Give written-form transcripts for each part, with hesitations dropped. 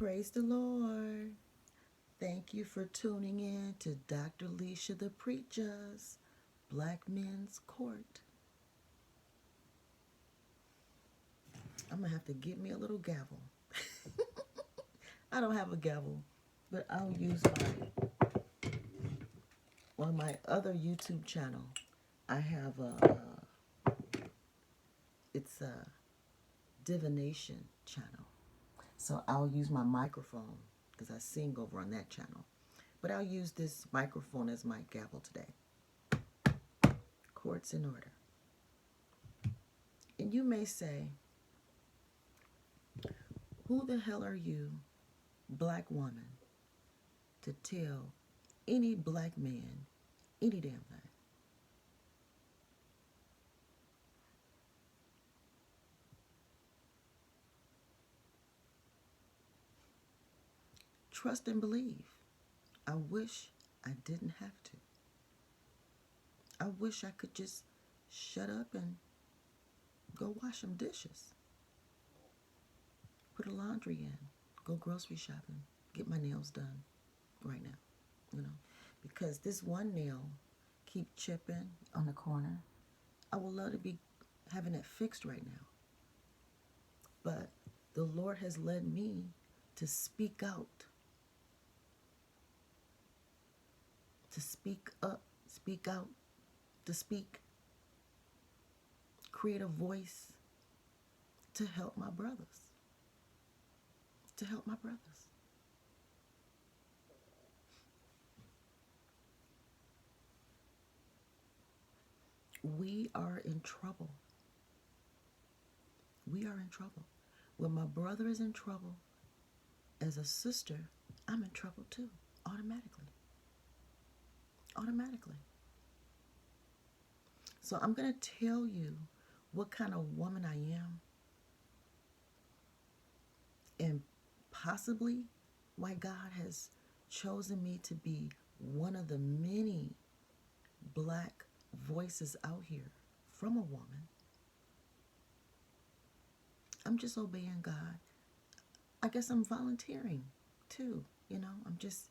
Praise the Lord. Thank you for tuning in to Dr. Lesia the Preacha's Black Men's Court. I'm going to have to get me a little gavel. I don't have a gavel, but I'll use on my other YouTube channel. I have it's a divination channel. So I'll use my microphone because I sing over on that channel. But I'll use this microphone as my gavel today. Court's in order. And you may say, who the hell are you, black woman, to tell any black man any damn thing? Trust and believe. I wish I didn't have to. I wish I could just shut up and go wash some dishes. Put a laundry in. Go grocery shopping. Get my nails done right now. Because this one nail keep chipping on the corner. I would love to be having it fixed right now. But the Lord has led me to speak out. To speak up, speak out, to speak, create a voice to help my brothers. To help my brothers. We are in trouble. We are in trouble. When my brother is in trouble, as a sister, I'm in trouble too, automatically. Automatically. So I'm going to tell you what kind of woman I am and possibly why God has chosen me to be one of the many black voices out here from a woman. I'm just obeying God. I guess I'm volunteering too, I'm just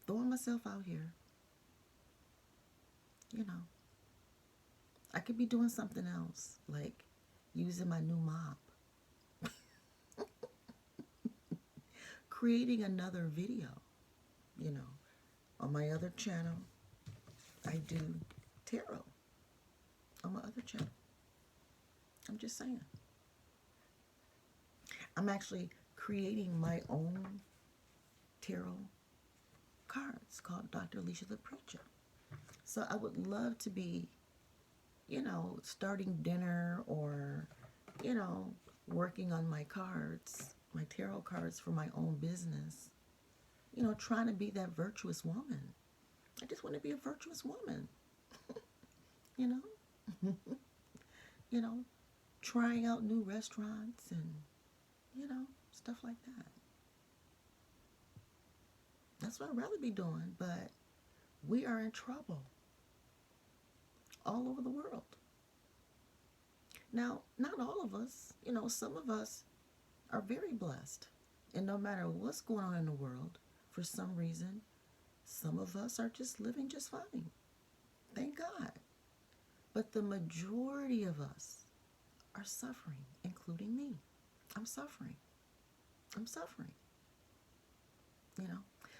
throwing myself out here. I could be doing something else, like using my new mop. Creating another video, On my other channel, I do tarot. On my other channel. I'm just saying. I'm actually creating my own tarot cards called DrLesiaThePreacha. So I would love to be, starting dinner or, working on my cards, my tarot cards for my own business. Trying to be that virtuous woman. I just want to be a virtuous woman. Trying out new restaurants and, stuff like that. That's what I'd rather be doing, but we are in trouble all over the world. Now, not all of us, some of us are very blessed. And no matter what's going on in the world, for some reason, some of us are just living just fine. Thank God. But the majority of us are suffering, including me. I'm suffering. I'm suffering.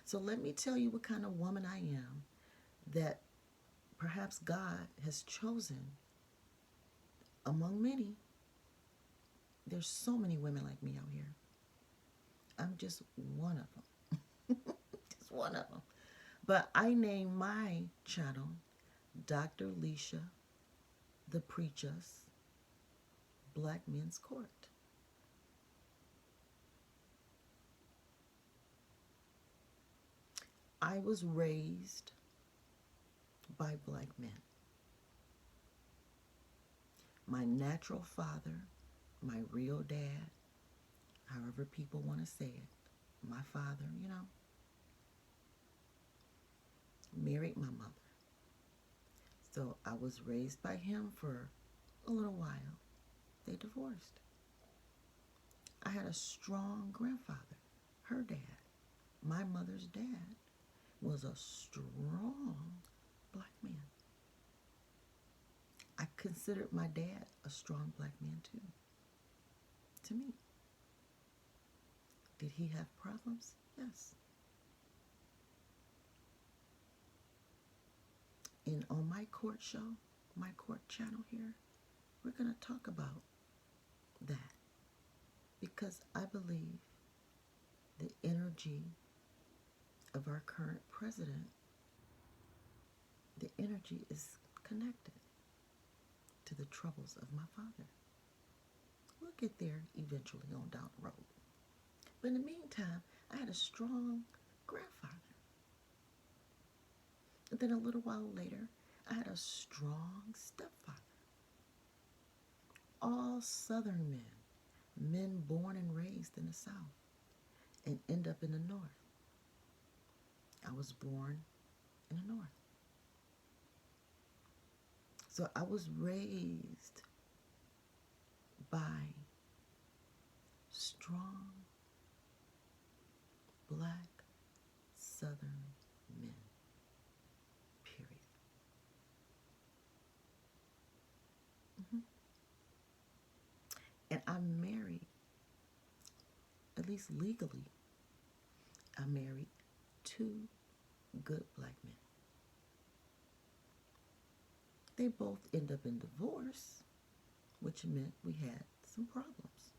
So let me tell you what kind of woman I am that perhaps God has chosen among many. There's so many women like me out here. I'm just one of them. Just one of them. But I name my channel Dr. Lesia the Preacha's Black Men's Court. I was raised by black men. My natural father, my real dad, however people want to say it, my father, married my mother. So I was raised by him for a little while. They divorced. I had a strong grandfather, her dad, my mother's dad, was a strong black man. I considered my dad a strong black man too, to me. Did he have problems? Yes. And on my court show, my court channel here, we're going to talk about that, because I believe the energy of our current president, the energy is connected to the troubles of my father. We'll get there eventually on down the road. But in the meantime, I had a strong grandfather. And then a little while later, I had a strong stepfather. All Southern men, men born and raised in the South and end up in the North. I was born in the North. So I was raised by strong black Southern men, period. And I'm married, at least legally, I married 2 good black men. They both end up in divorce, which meant we had some problems.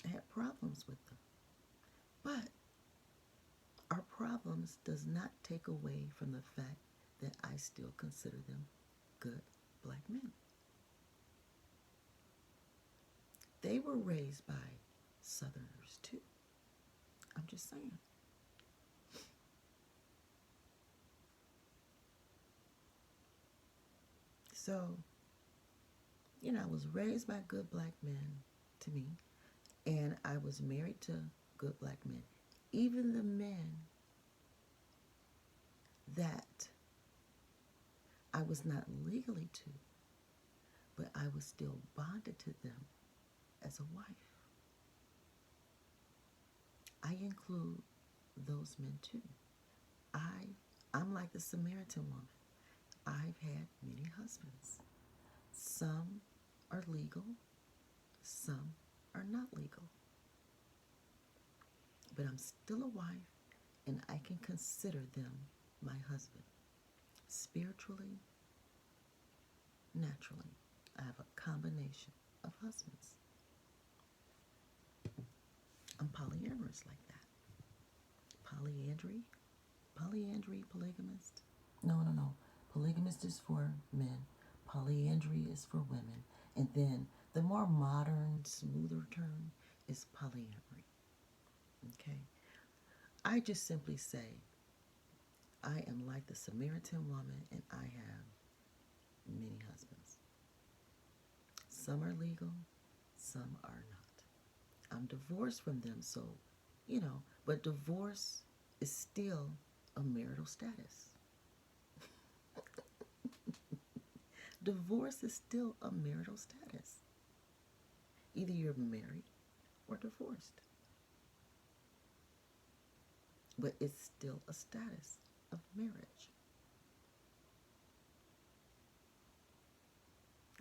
I had problems with them. But our problems does not take away from the fact that I still consider them good black men. They were raised by Southerners too. I'm just saying. So, I was raised by good black men to me, and I was married to good black men. Even the men that I was not legally to, but I was still bonded to them as a wife. I include those men too. I'm like the Samaritan woman. I've had many husbands. Some are legal, some are not legal. But I'm still a wife, and I can consider them my husband. Spiritually, naturally, I have a combination of husbands. I'm polyamorous like that. Polyandry, polygamist. No. Polygamist is for men. Polyandry is for women. And then the more modern, smoother term is polyamory. Okay? I just simply say, I am like the Samaritan woman, and I have many husbands. Some are legal, some are not. I'm divorced from them, so, but divorce is still a marital status. Divorce is still a marital status. Either you're married or divorced. But it's still a status of marriage.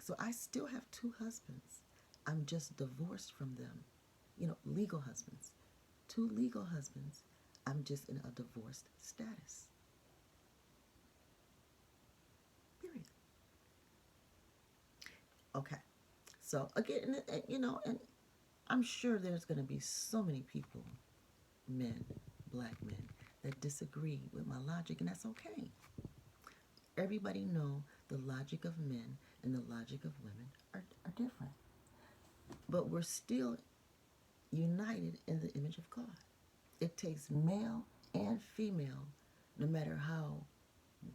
So I still have 2 husbands. I'm just divorced from them. Legal husbands. 2 legal husbands. I'm just in a divorced status. Period. Okay. So again, and I'm sure there's going to be so many people, men, black men, that disagree with my logic, and that's okay. Everybody know the logic of men and the logic of women are different. But we're still united in the image of God. It takes male and female, no matter how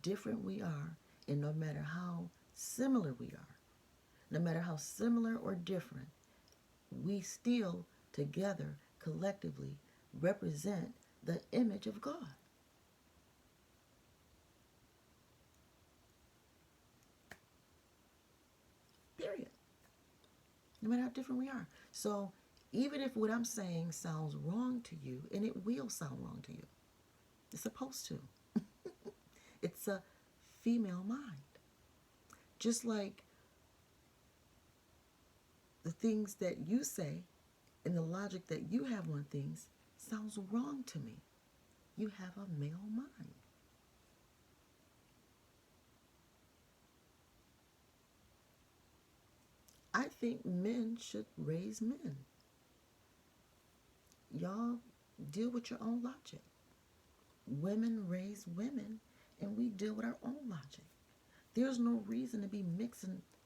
different we are, and no matter how similar we are, no matter how similar or different, we still together collectively represent the image of God. Period. No matter how different we are. So Even if what I'm saying sounds wrong to you, and it will sound wrong to you, it's supposed to. It's a female mind. Just like the things that you say and the logic that you have on things sounds wrong to me. You have a male mind. I think men should raise men. Y'all deal with your own logic. Women raise women, and we deal with our own logic. There's no reason to be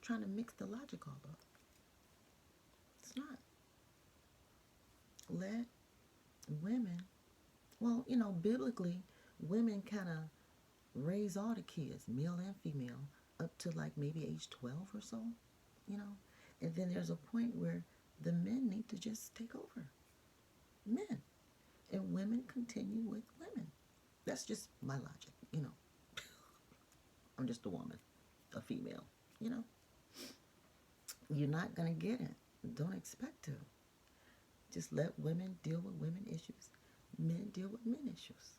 trying to mix the logic all up. It's not. Let women, well, biblically, women kind of raise all the kids, male and female, up to like maybe age 12 or so, you know. And then there's a point where the men need to just take over. Men. And women continue with women. That's just my logic. I'm just a woman, a female, You're not going to get it. Don't expect to. Just let women deal with women issues. Men deal with men issues.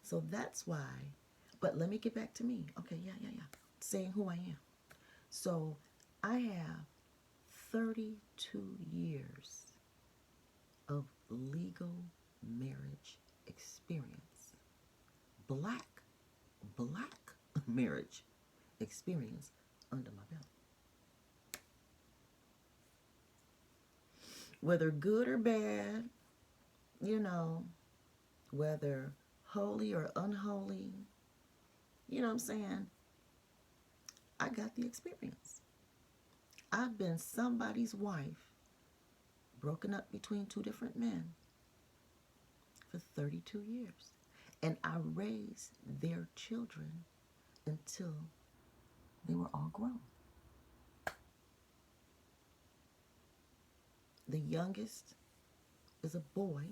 So that's why, but let me get back to me. Okay, yeah. Saying who I am. So I have 32 years of legal marriage experience. Black marriage experience under my belt. Whether good or bad, whether holy or unholy, you know what I'm saying? I got the experience. I've been somebody's wife, broken up between two different men for 32 years. And I raised their children until they were all grown. The youngest is a boy,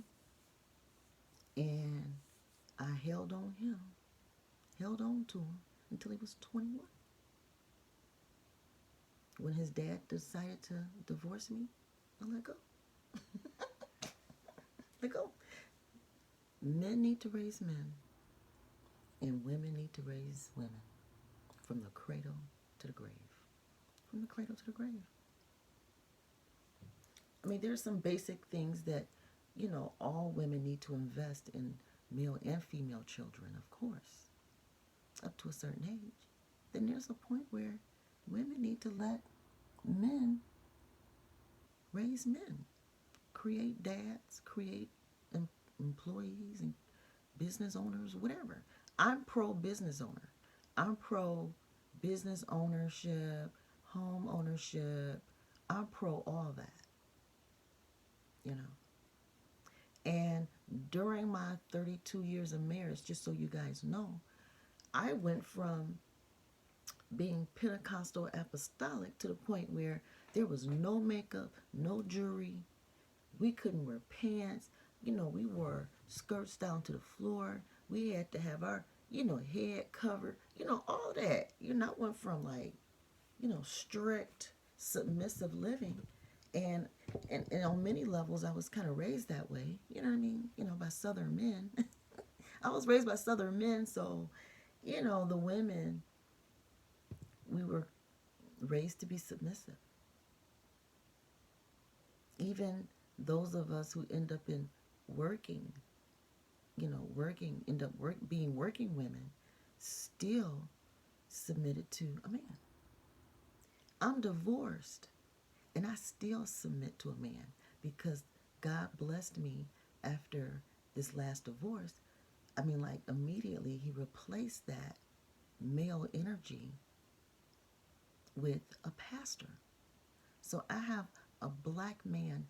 and I held on to him until he was 21. When his dad decided to divorce me, I let go. Let go. Men need to raise men, and women need to raise women from the cradle to the grave. From the cradle to the grave. I mean, there's some basic things that, all women need to invest in male and female children, of course, up to a certain age. Then there's a point where women need to let men raise men, create dads, create employees and business owners, whatever. I'm pro business owner. I'm pro business ownership, home ownership. I'm pro all that. And during my 32 years of marriage, just so you guys know, I went from being Pentecostal apostolic to the point where there was no makeup, no jewelry. We couldn't wear pants. We wore skirts down to the floor. We had to have our, head covered. All that. I went from strict, submissive living. And on many levels, I was kind of raised that way. You know what I mean? By Southern men. I was raised by Southern men, so, the women, we were raised to be submissive. Even those of us who end up in working, being working women, still submitted to a man. I'm divorced, and I still submit to a man because God blessed me after this last divorce. I mean, immediately he replaced that male energy with a pastor. So I have a black man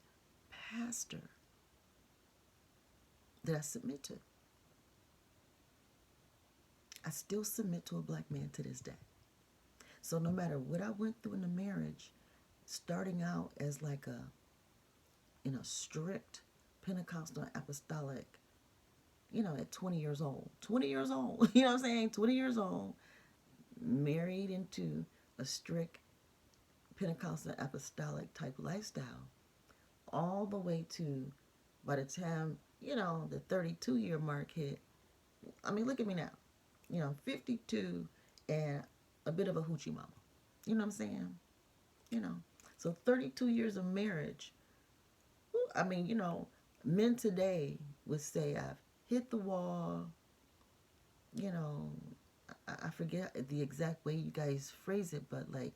pastor that I submit to. I still submit to a black man to this day. So no matter what I went through in the marriage, starting out as in a strict Pentecostal apostolic, at 20 years old, you know what I'm saying? 20 years old, married into a strict Pentecostal apostolic type lifestyle, all the way to, by the time, the 32-year mark hit, I mean, look at me now. 52 and a bit of a hoochie mama. You know what I'm saying? You know. So 32 years of marriage. I mean, men today would say I've hit the wall. You know, I forget the exact way you guys phrase it, but like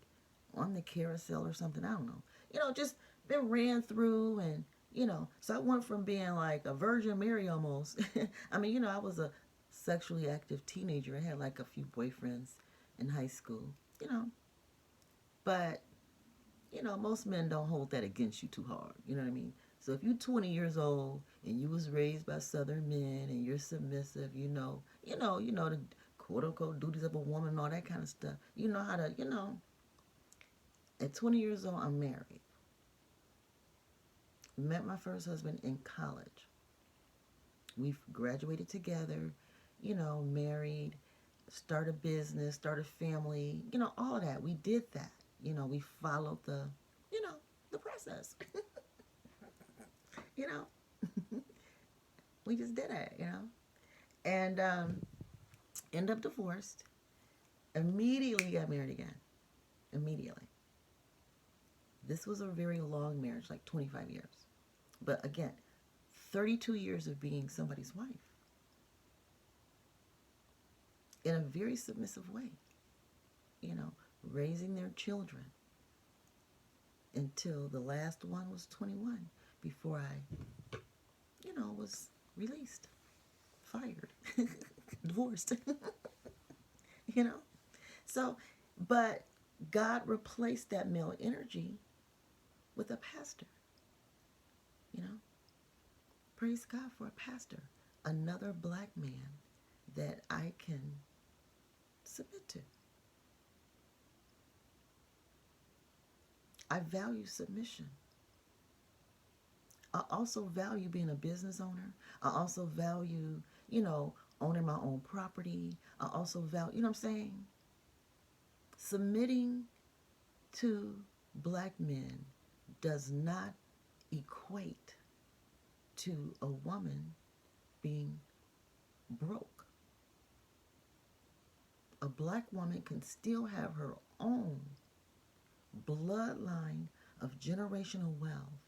on the carousel or something. I don't know. Just been ran through and, so I went from being like a Virgin Mary almost. I mean, I was a sexually active teenager. I had like a few boyfriends in high school, but, most men don't hold that against you too hard. You know what I mean? So if you're 20 years old and you was raised by Southern men and you're submissive, the quote unquote duties of a woman and all that kind of stuff. You know how to, at 20 years old, I'm married. Met my first husband in college. We graduated together, married, start a business, start a family, all of that. We did that. We followed the process. We just did it, and end up divorced. Immediately got married again. Immediately. This was a very long marriage, like 25 years. But again, 32 years of being somebody's wife in a very submissive way, raising their children until the last one was 21 before I, was released, fired, divorced, So, but God replaced that male energy with a pastor, Praise God for a pastor, another black man that I can submit to. I value submission. I also value being a business owner. I also value, owning my own property. I also value, what I'm saying? Submitting to black men does not equate to a woman being broke. A black woman can still have her own bloodline of generational wealth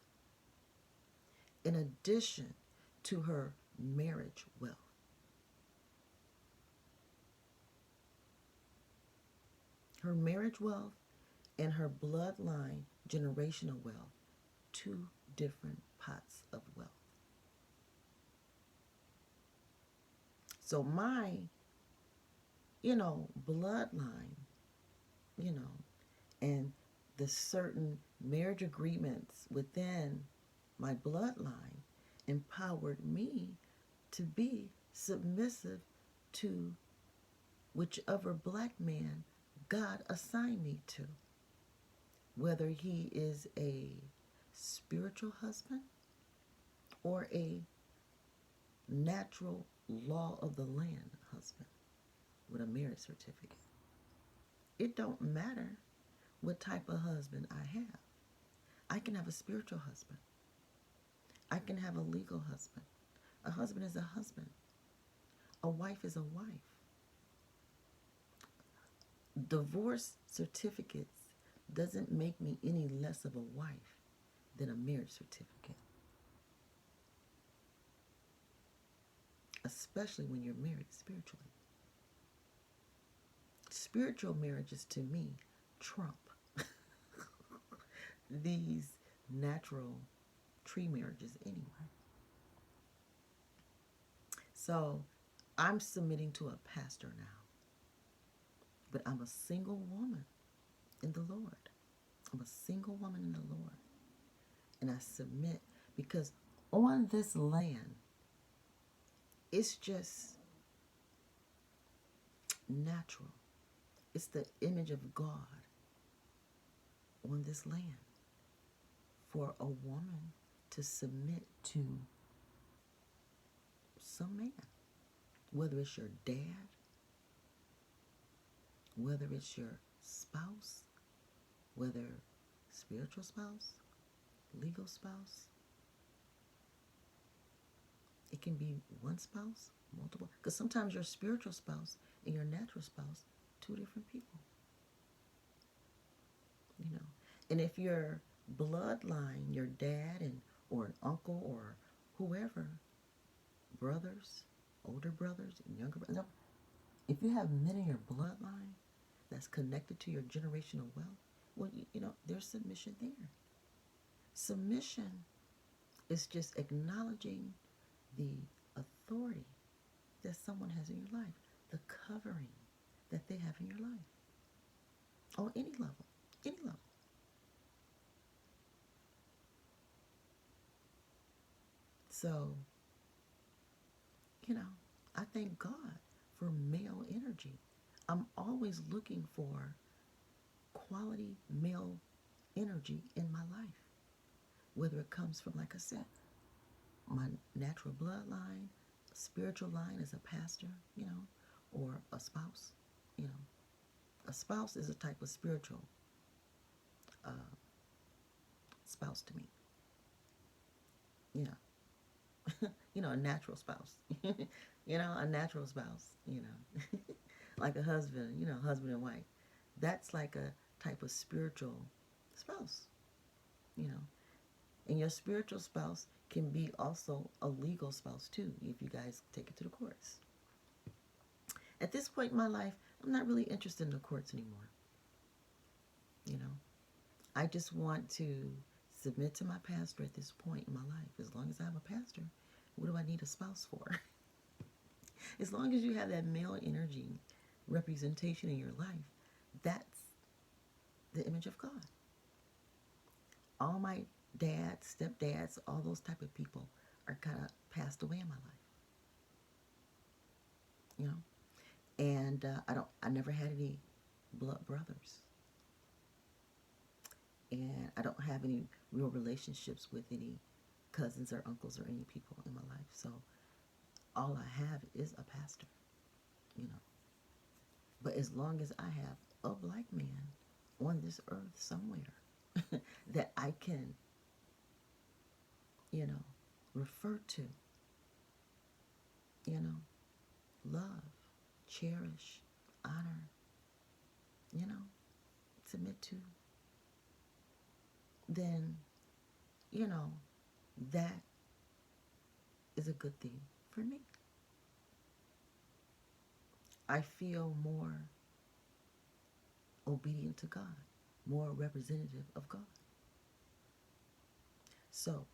in addition to her marriage wealth. Her marriage wealth and her bloodline generational wealth, two different pots of wealth. So my, bloodline, and the certain marriage agreements within my bloodline empowered me to be submissive to whichever black man God assigned me to, whether he is a spiritual husband or a natural law of the land husband with a marriage certificate. It don't matter what type of husband I have. I can have a spiritual husband. I can have a legal husband. A husband is a husband. A wife is a wife. Divorce certificates doesn't make me any less of a wife than a marriage certificate. Especially when you're married spiritually. Spiritual marriages to me trump these natural tree marriages anyway. So I'm submitting to a pastor now. But I'm a single woman in the Lord. I'm a single woman in the Lord. And I submit because on this land, it's just natural. It's the image of God on this land for a woman to submit to some man, whether it's your dad, whether it's your spouse, whether spiritual spouse, legal spouse, can be one spouse, multiple. Because sometimes your spiritual spouse and your natural spouse, two different people. You know, and if your bloodline, your dad and or an uncle or whoever, brothers, older brothers and younger brothers, no, if you have men in your bloodline that's connected to your generational wealth, well, you know, there's submission there. Submission is just acknowledging the authority that someone has in your life, the covering that they have in your life, on any level, any level. So, you know, I thank God for male energy. I'm always looking for quality male energy in my life, whether it comes from, like I said, my natural bloodline, spiritual line as a pastor, you know, or a spouse. You know, a spouse is a type of spiritual uh, spouse to me. You know, you know, a natural spouse. You know, a natural spouse. You know, like a husband. You know, husband and wife. That's like a type of spiritual spouse. You know, and your spiritual spouse can be also a legal spouse too, if you guys take it to the courts. At this point in my life, I'm not really interested in the courts anymore. You know, I just want to submit to my pastor at this point in my life. As long as I have a pastor, what do I need a spouse for? As long as you have that male energy representation in your life, that's the image of God. All my dads, stepdads, all those type of people are kind of passed away in my life. You know, and I never had any blood brothers, and I don't have any real relationships with any cousins or uncles or any people in my life. So all I have is a pastor, you know. But as long as I have a black man on this earth somewhere that I can, you know, refer to, you know, love, cherish, honor, you know, submit to, then, you know, that is a good thing for me. I feel more obedient to God, more representative of God. So,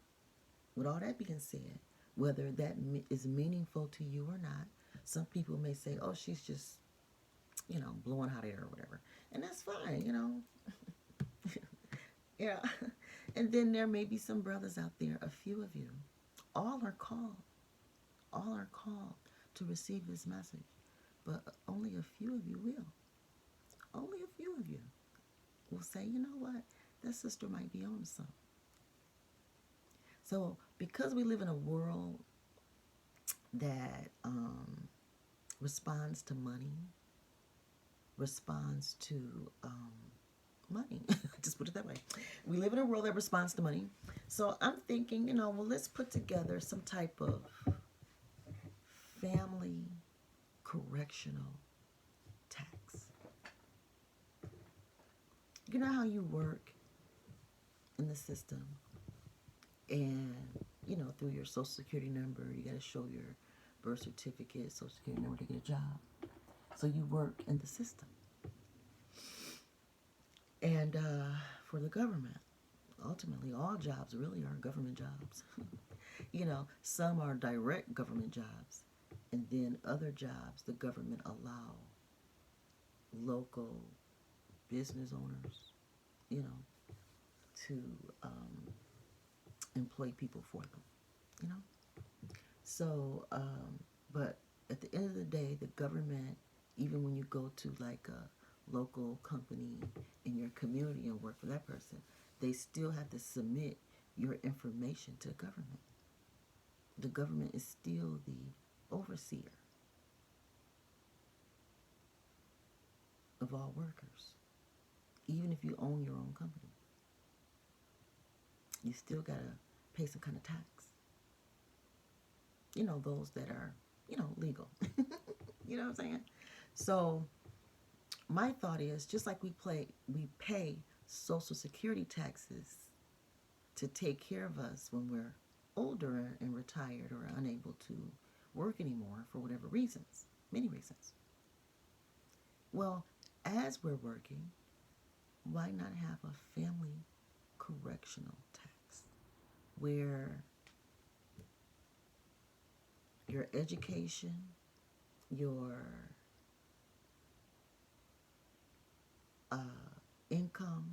with all that being said, whether that is meaningful to you or not, some people may say, oh, she's just, you know, blowing hot air or whatever. And that's fine, you know. Yeah. And then there may be some brothers out there, a few of you, all are called to receive this message. But only a few of you will. Only a few of you will say, you know what, that sister might be on to something. So because we live in a world that responds to money, responds to money. Just put it that way. We live in a world that responds to money. So I'm thinking, you know, well, let's put together some type of family correctional tax. You know how you work in the system and, you know, through your social security number, you got to show your birth certificate, social security number to get a job. So you work in the system. And for the government, ultimately, all jobs really are government jobs. You know, some are direct government jobs, and then other jobs the government allow local business owners, you know, to employ people for them, you know. So, but at the end of the day, the government, even when you go to like a local company in your community and work for that person, they still have to submit your information to government. The government is still the overseer of all workers. Even if you own your own company, you still gotta pay some kind of tax. those that are, legal. You know what I'm saying? So my thought is, just like we pay Social Security taxes to take care of us when we're older and retired or unable to work anymore for whatever reasons, many reasons. Well, as we're working, why not have a family correctional tax where your education, your uh, income,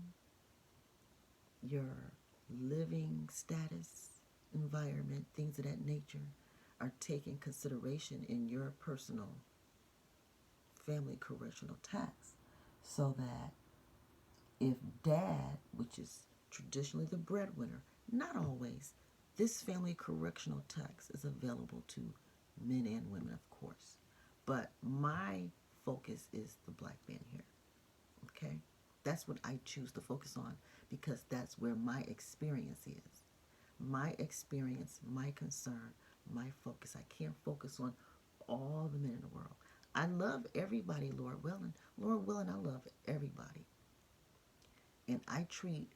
your living status, environment, things of that nature are taken consideration in your personal family correctional tax, so that if dad, which is traditionally the breadwinner, not always, this family correctional tax is available to men and women, of course. But my focus is the black man here. Okay? That's what I choose to focus on, because that's where my experience is. My experience, my concern, my focus. I can't focus on all the men in the world. I love everybody, Lord willing. Lord willing, I love everybody. And I treat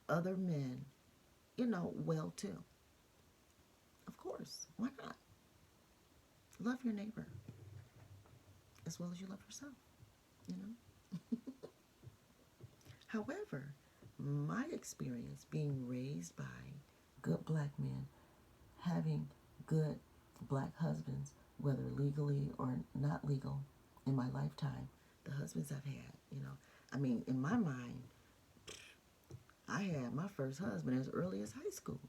other men, well too. Of course. Why not? Love your neighbor as well as you love yourself, you know? However, my experience being raised by good black men, having good black husbands, whether legally or not legal, in my lifetime, the husbands I've had, I mean, in my mind, I had my first husband as early as high school.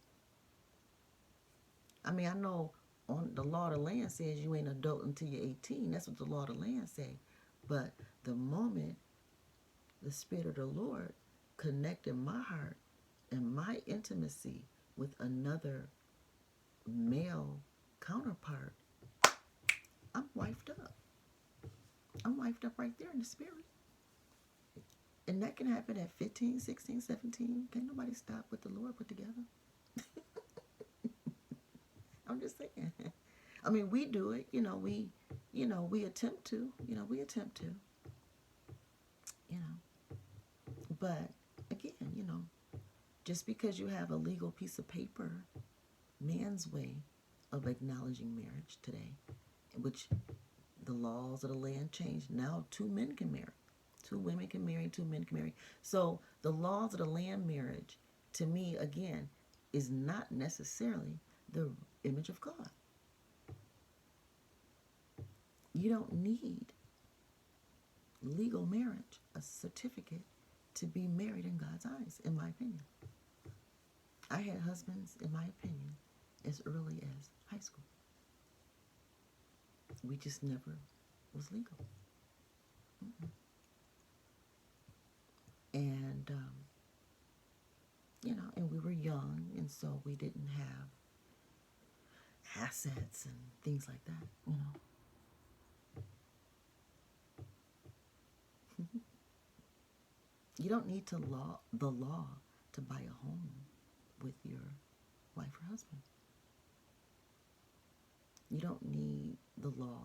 I mean, I know on the law of the land says you ain't adult until you're 18. That's what the law of the land say. But the moment the Spirit of the Lord connected my heart and my intimacy with another male counterpart, I'm wifed up. I'm wifed up right there in the spirit. And that can happen at 15, 16, 17. Can't nobody stop what the Lord put together. I'm just saying. I mean, we do it. We attempt to. We attempt to. But again, just because you have a legal piece of paper, man's way of acknowledging marriage today, which the laws of the land changed. Now 2 men can marry. 2 women can marry, 2 men can marry. So the laws of the land marriage, to me, again, is not necessarily the image of God. You don't need legal marriage, a certificate, to be married in God's eyes, in my opinion. I had husbands, in my opinion, as early as high school. We just never was legal. Mm-mm. And, and we were young, and so we didn't have assets and things like that, You don't need the law to buy a home with your wife or husband. You don't need the law,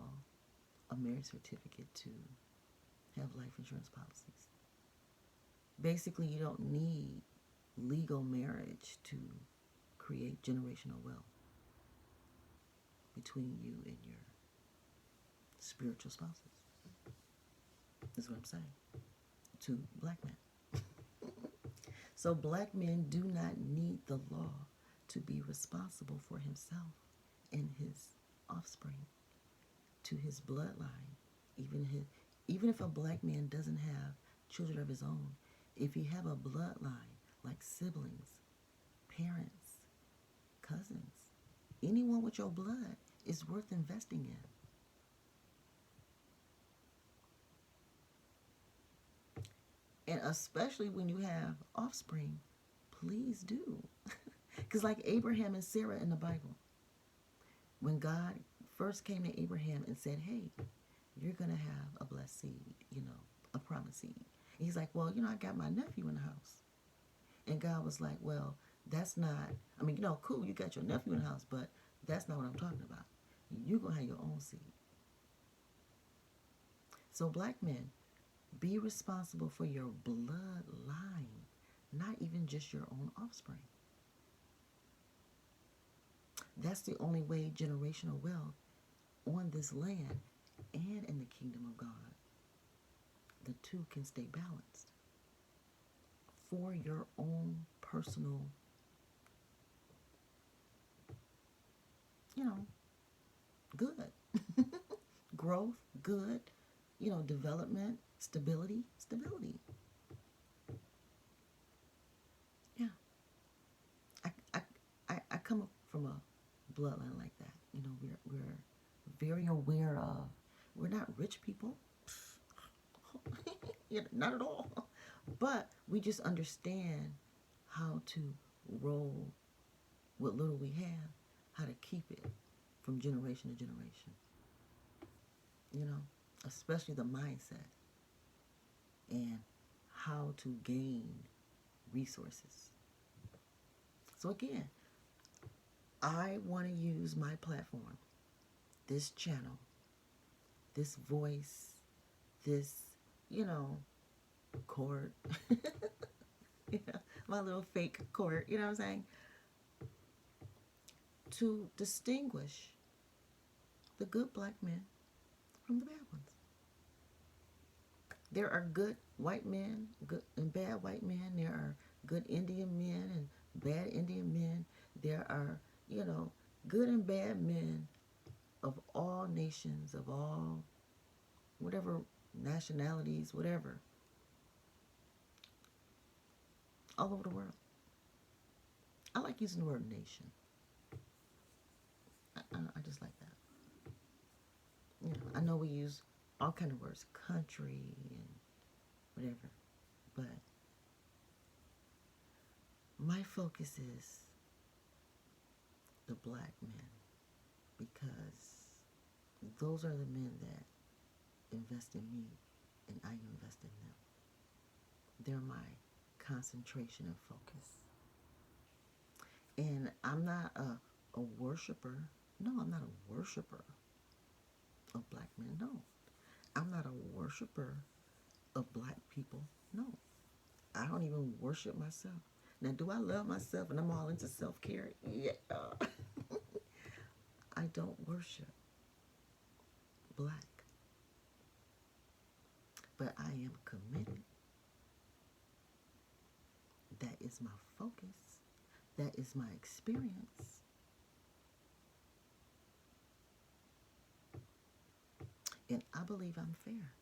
a marriage certificate, to have life insurance policies. Basically, you don't need legal marriage to create generational wealth between you and your spiritual spouses. That's what I'm saying to black men. So black men do not need the law to be responsible for himself and his offspring, to his bloodline. Even if a black man doesn't have children of his own, if you have a bloodline like siblings, parents, cousins, anyone with your blood is worth investing in. And especially when you have offspring, please do. Because like Abraham and Sarah in the Bible, when God first came to Abraham and said, hey, you're going to have a blessed seed, a promised seed. And he's like, well, I got my nephew in the house. And God was like, well, that's not, cool, you got your nephew in the house, but That's not what I'm talking about. You're going to have your own seed. So, black men, be responsible for your bloodline, not even just your own offspring. That's the only way generational wealth on this land and in the kingdom of God, the two can stay balanced for your own personal, good. Growth, good, development, stability. Yeah. I come up from a bloodline like that. We're very aware of, we're not rich people. Not at all. But we just understand how to roll what little we have, how to keep it from generation to generation. Especially the mindset and how to gain resources. So again, I want to use my platform, this channel, this voice, this, court, my little fake court, you know what I'm saying? To distinguish the good black men from the bad ones. There are good white men, good and bad white men. There are good Indian men and bad Indian men. There are, good and bad men of all nations, of all, whatever nationalities, whatever, all over the world. I like using the word nation. I just like that. I know we use all kind of words, country and whatever, but my focus is the black men, because those are the men that invest in me and I invest in them. They're my concentration and focus. And I'm not a worshiper. No, I'm not a worshiper of black men. No. I'm not a worshiper of black people. No. I don't even worship myself. Now, do I love myself and I'm all into self-care? Yeah. I don't worship black. But I am committed. That is my focus. That is my experience. And I believe I'm fair.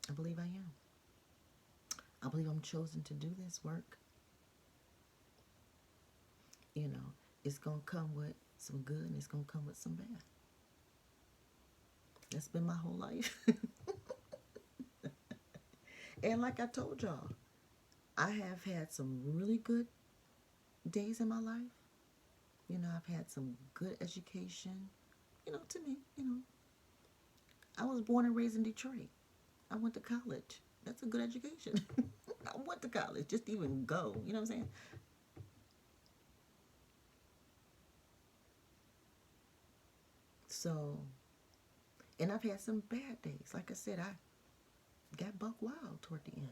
I believe I am. I believe I'm chosen to do this work. It's going to come with some good and it's going to come with some bad. That's been my whole life. And like I told y'all, I have had some really good days in my life. I've had some good education. To me, I was born and raised in Detroit. I went to college. That's a good education. I went to college just to even go. You know what I'm saying? So, and I've had some bad days. Like I said, I got buck wild toward the end.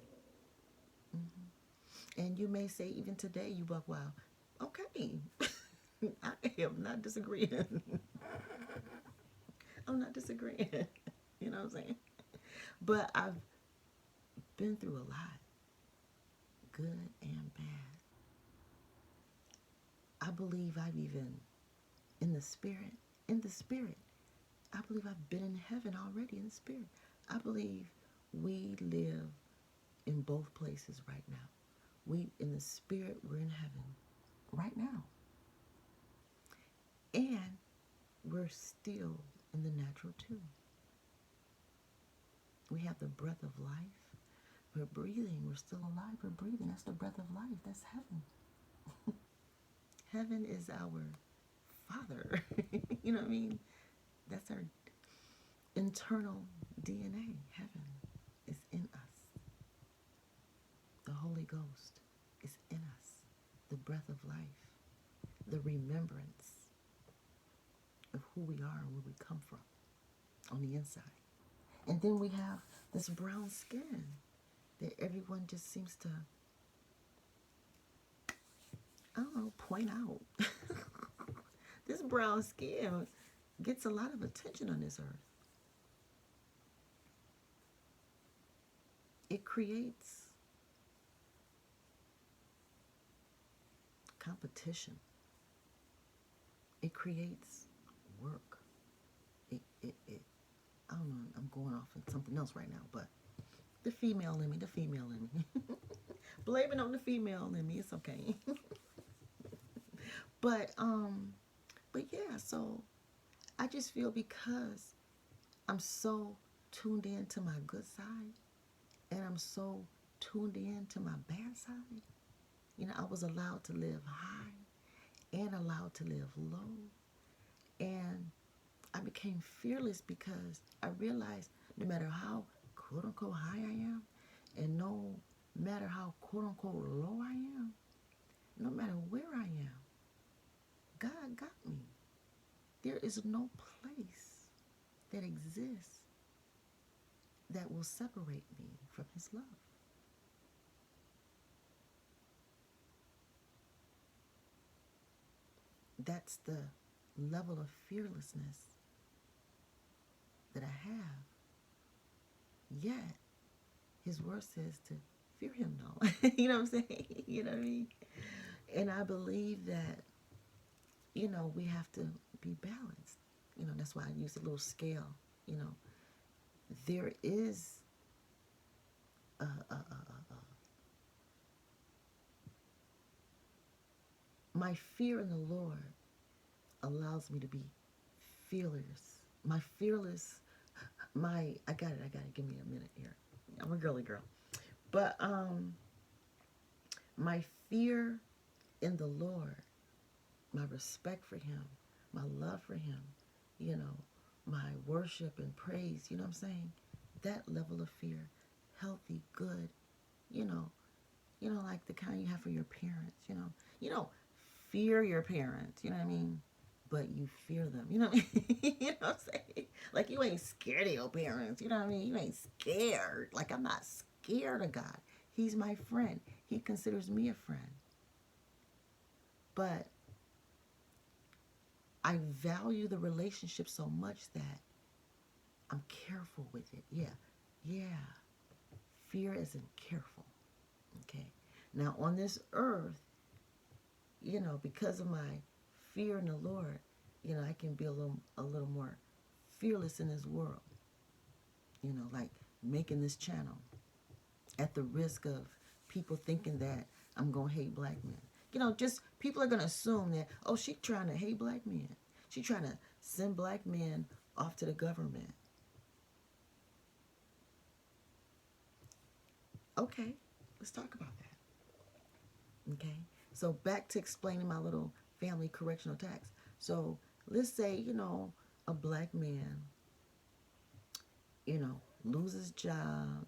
And you may say even today you buck wild. Okay. I am not disagreeing. I'm not disagreeing. You know what I'm saying? But I've been through a lot, good and bad. I believe I've even, in the spirit, I believe I've been in heaven already in the spirit. I believe we live in both places right now. We, in the spirit, we're in heaven right now. And we're still in the natural too. We have the breath of life. We're breathing. We're still alive. We're breathing. That's the breath of life. That's heaven. Heaven is our Father. You know what I mean? That's our internal DNA. Heaven is in us. The Holy Ghost is in us. The breath the remembrance of who we are and where we come from on the inside. And then we have this brown skin that everyone just seems to, I don't know, point out. This brown skin gets a lot of attention on this earth. It creates competition. It creates work. I don't know, I'm going off on something else right now, but the female in me. Blame it on the female in me, it's okay. But yeah, so I just feel because I'm so tuned in to my good side and I'm so tuned in to my bad side. You know, I was allowed to live high and allowed to live low. And I became fearless because I realized no matter how quote unquote high I am and no matter how quote unquote low I am, no matter where I am, God got me. There is no place that exists that will separate me from his love. That's the level of fearlessness that I have. Yet, his word says to fear him no. You know what I'm saying? You know what I mean? And I believe that, you know, we have to be balanced. You know, that's why I use a little scale. You know, there is my fear in the Lord allows me to be fearless. My fearless, I got it, give me a minute here. I'm a girly girl. But my fear in the Lord, my respect for him, my love for him, you know, my worship and praise, you know what I'm saying? That level of fear, healthy, good, you know, like the kind you have for your parents, you know, fear your parents, you know what I mean? But you fear them, you know what I mean? You know what I'm saying? Like you ain't scared of your parents, you know what I mean? You ain't scared. Like I'm not scared of God. He's my friend. He considers me a friend. But I value the relationship so much that I'm careful with it. Yeah. Fear isn't careful. Okay. Now on this earth, you know, because of my fear in the Lord, you know, I can be a little more fearless in this world. You know, like making this channel at the risk of people thinking that I'm going to hate black men. You know, just people are going to assume that, oh, she's trying to hate black men. She's trying to send black men off to the government. Okay, let's talk about that. Okay, so back to explaining my little family correctional tax. So let's say, you know, a black man, you know, loses job,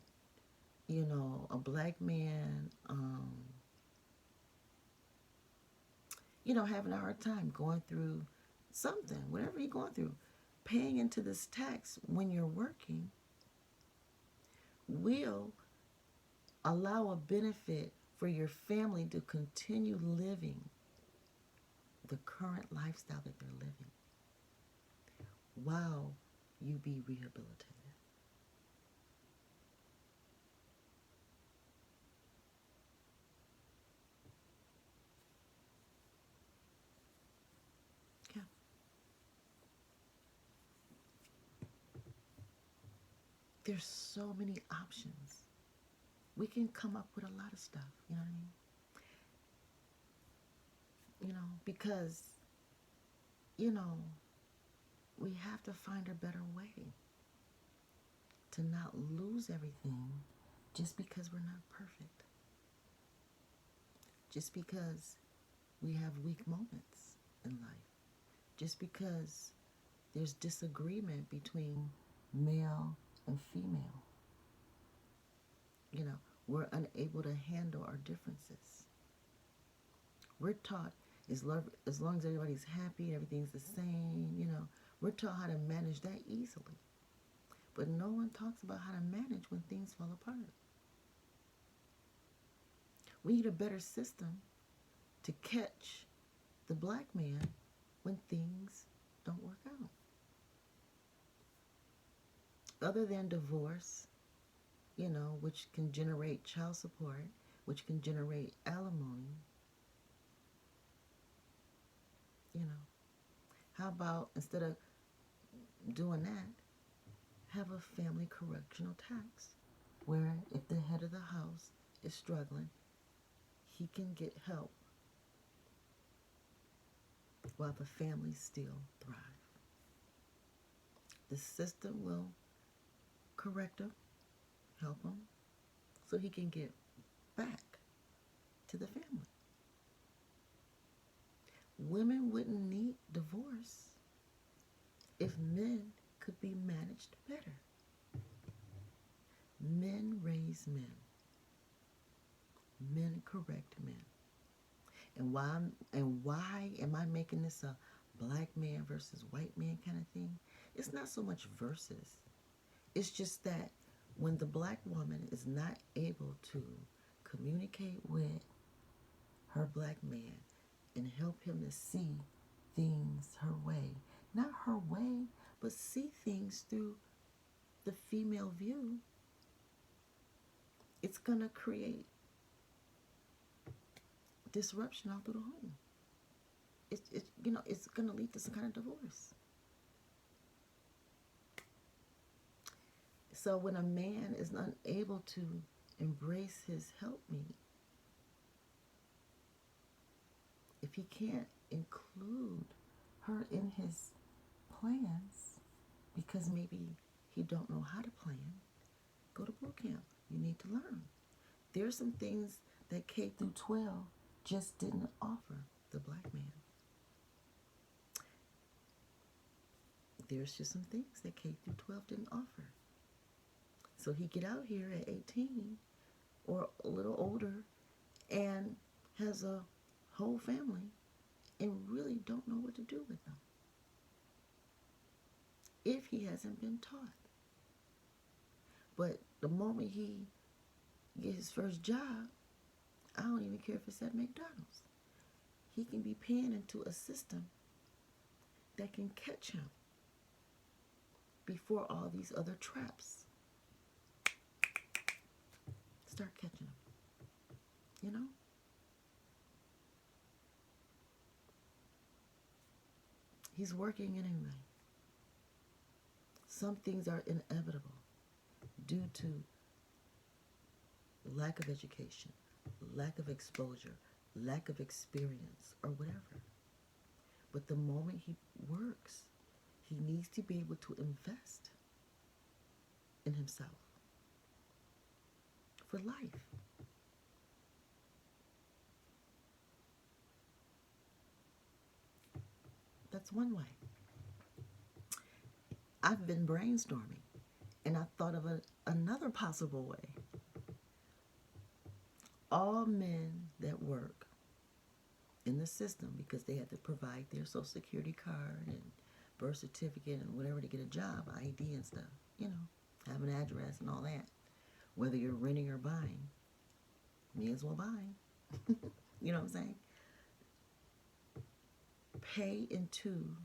you know, a black man, you know, having a hard time going through something, whatever you're going through, paying into this tax when you're working will allow a benefit for your family to continue living the current lifestyle that they're living while you be rehabilitated. Yeah. There's so many options. We can come up with a lot of stuff, you know what I mean? You know, because, you know, we have to find a better way to not lose everything just because we're not perfect. Just because we have weak moments in life. Just because there's disagreement between male and female. You know, we're unable to handle our differences. We're taught As long as everybody's happy, everything's the same, you know, we're taught how to manage that easily. But no one talks about how to manage when things fall apart. We need a better system to catch the black man when things don't work out. Other than divorce, you know, which can generate child support, which can generate alimony, you know, how about instead of doing that, have a family correctional tax where if the head of the house is struggling, he can get help while the family still thrive. The system will correct him, help him, so he can get back to the family. Women wouldn't need divorce if men could be managed better. Men raise men. Men correct men. And why am I making this a black man versus white man kind of thing? It's not so much versus. It's just that when the black woman is not able to communicate with her black man and help him to see things her way, not her way, but see things through the female view, it's going to create disruption all through the home. It's going to lead to some kind of divorce. So when a man is unable to embrace his helpmeet, if he can't include her in his plans because maybe he don't know how to plan, go to boot camp. You need to learn. There's some things that K through 12 just didn't offer the black man. There's just some things that K through 12 didn't offer. So he get out here at 18 or a little older and has a whole family and really don't know what to do with them if he hasn't been taught. But the moment he gets his first job, I don't even care if it's at McDonald's. He can be paying into a system that can catch him before all these other traps start catching him. You know? He's working anyway. Some things are inevitable due to lack of education, lack of exposure, lack of experience, or whatever. But the moment he works, he needs to be able to invest in himself for life. That's one way. I've been brainstorming, and I thought of another possible way. All men that work in the system, because they have to provide their social security card and birth certificate and whatever to get a job, ID and stuff, you know, have an address and all that. Whether you're renting or buying, may as well buy. You know what I'm saying? Pay into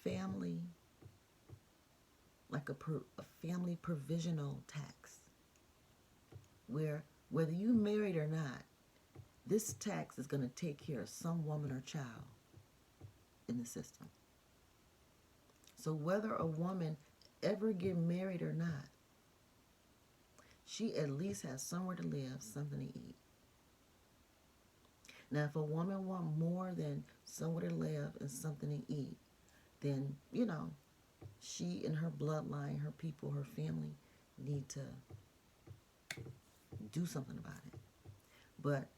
family, like a family provisional tax, where whether you married or not, this tax is going to take care of some woman or child in the system. So whether a woman ever get married or not, she at least has somewhere to live, something to eat. Now, if a woman want more than somewhere to live and something to eat, then, you know, she and her bloodline, her people, her family need to do something about it. But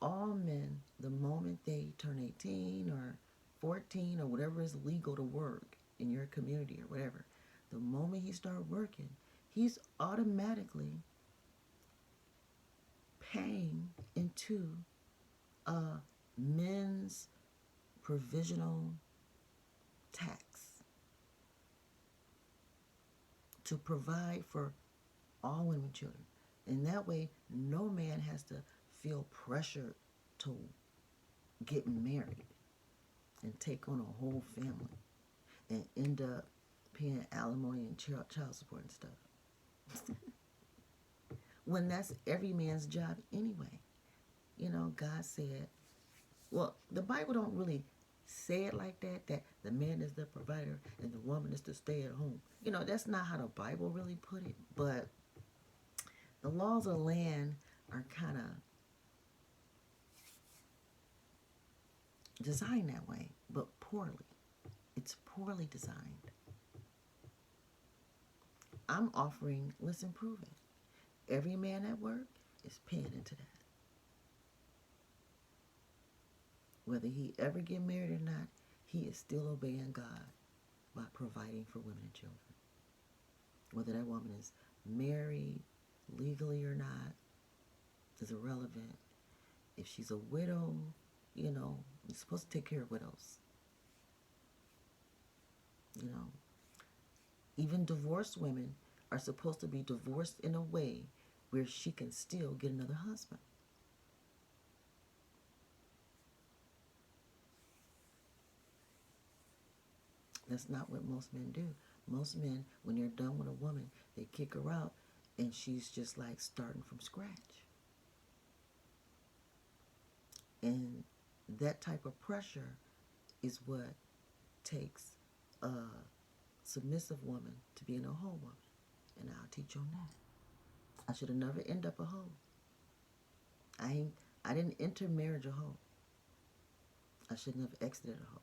all men, the moment they turn 18 or 14 or whatever is legal to work in your community or whatever, the moment he start working, he's automatically paying into a men's provisional tax to provide for all women and children. And that way, no man has to feel pressured to get married and take on a whole family and end up paying alimony and child support and stuff. When that's every man's job anyway. You know, God said, well, the Bible don't really say it like that, that the man is the provider and the woman is to stay at home. You know, that's not how the Bible really put it, but the laws of the land are kind of designed that way, but poorly. It's poorly designed. I'm offering, let's improve it. Every man at work is paying into that. Whether he ever get married or not, he is still obeying God by providing for women and children. Whether that woman is married legally or not is irrelevant. If she's a widow, you know, you're supposed to take care of widows. You know, even divorced women are supposed to be divorced in a way where she can still get another husband. That's not what most men do. Most men, when they're done with a woman, they kick her out and she's just like starting from scratch. And that type of pressure is what takes a submissive woman to being a whole woman. And I'll teach you on that. I should have never ended up a hoe. I didn't enter marriage a hoe. I shouldn't have exited a hoe.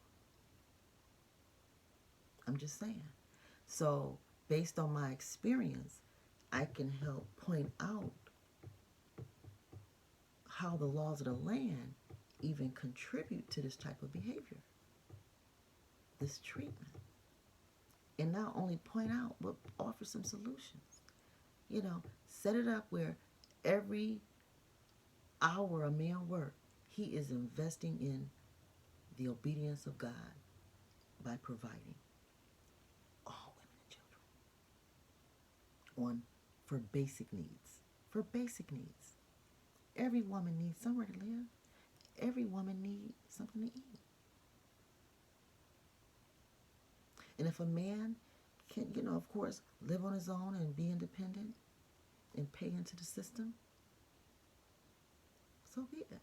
I'm just saying. So, based on my experience, I can help point out how the laws of the land even contribute to this type of behavior, this treatment. And not only point out, but offer some solutions. You know, set it up where every hour a man works, he is investing in the obedience of God by providing all women and children for basic needs. For basic needs. Every woman needs somewhere to live. Every woman needs something to eat. And if a man can, you know, of course, live on his own and be independent and pay into the system, so be it.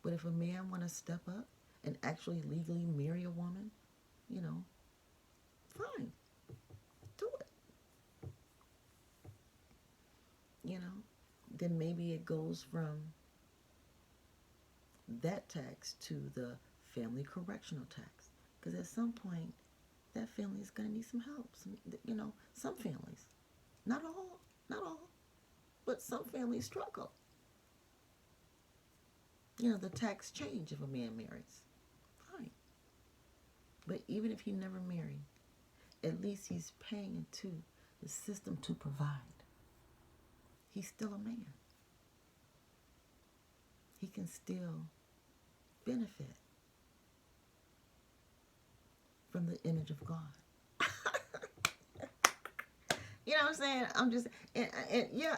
But if a man want to step up and actually legally marry a woman, you know, fine. Do it. You know, then maybe it goes from that tax to the family correctional tax. Because at some point, that family is going to need some help. You know, some families. Not all. But some families struggle. You know, the tax change if a man marries. Fine. But even if he never married, at least he's paying into the system to provide. He's still a man. He can still benefit from the image of God. You know what I'm saying? I'm just,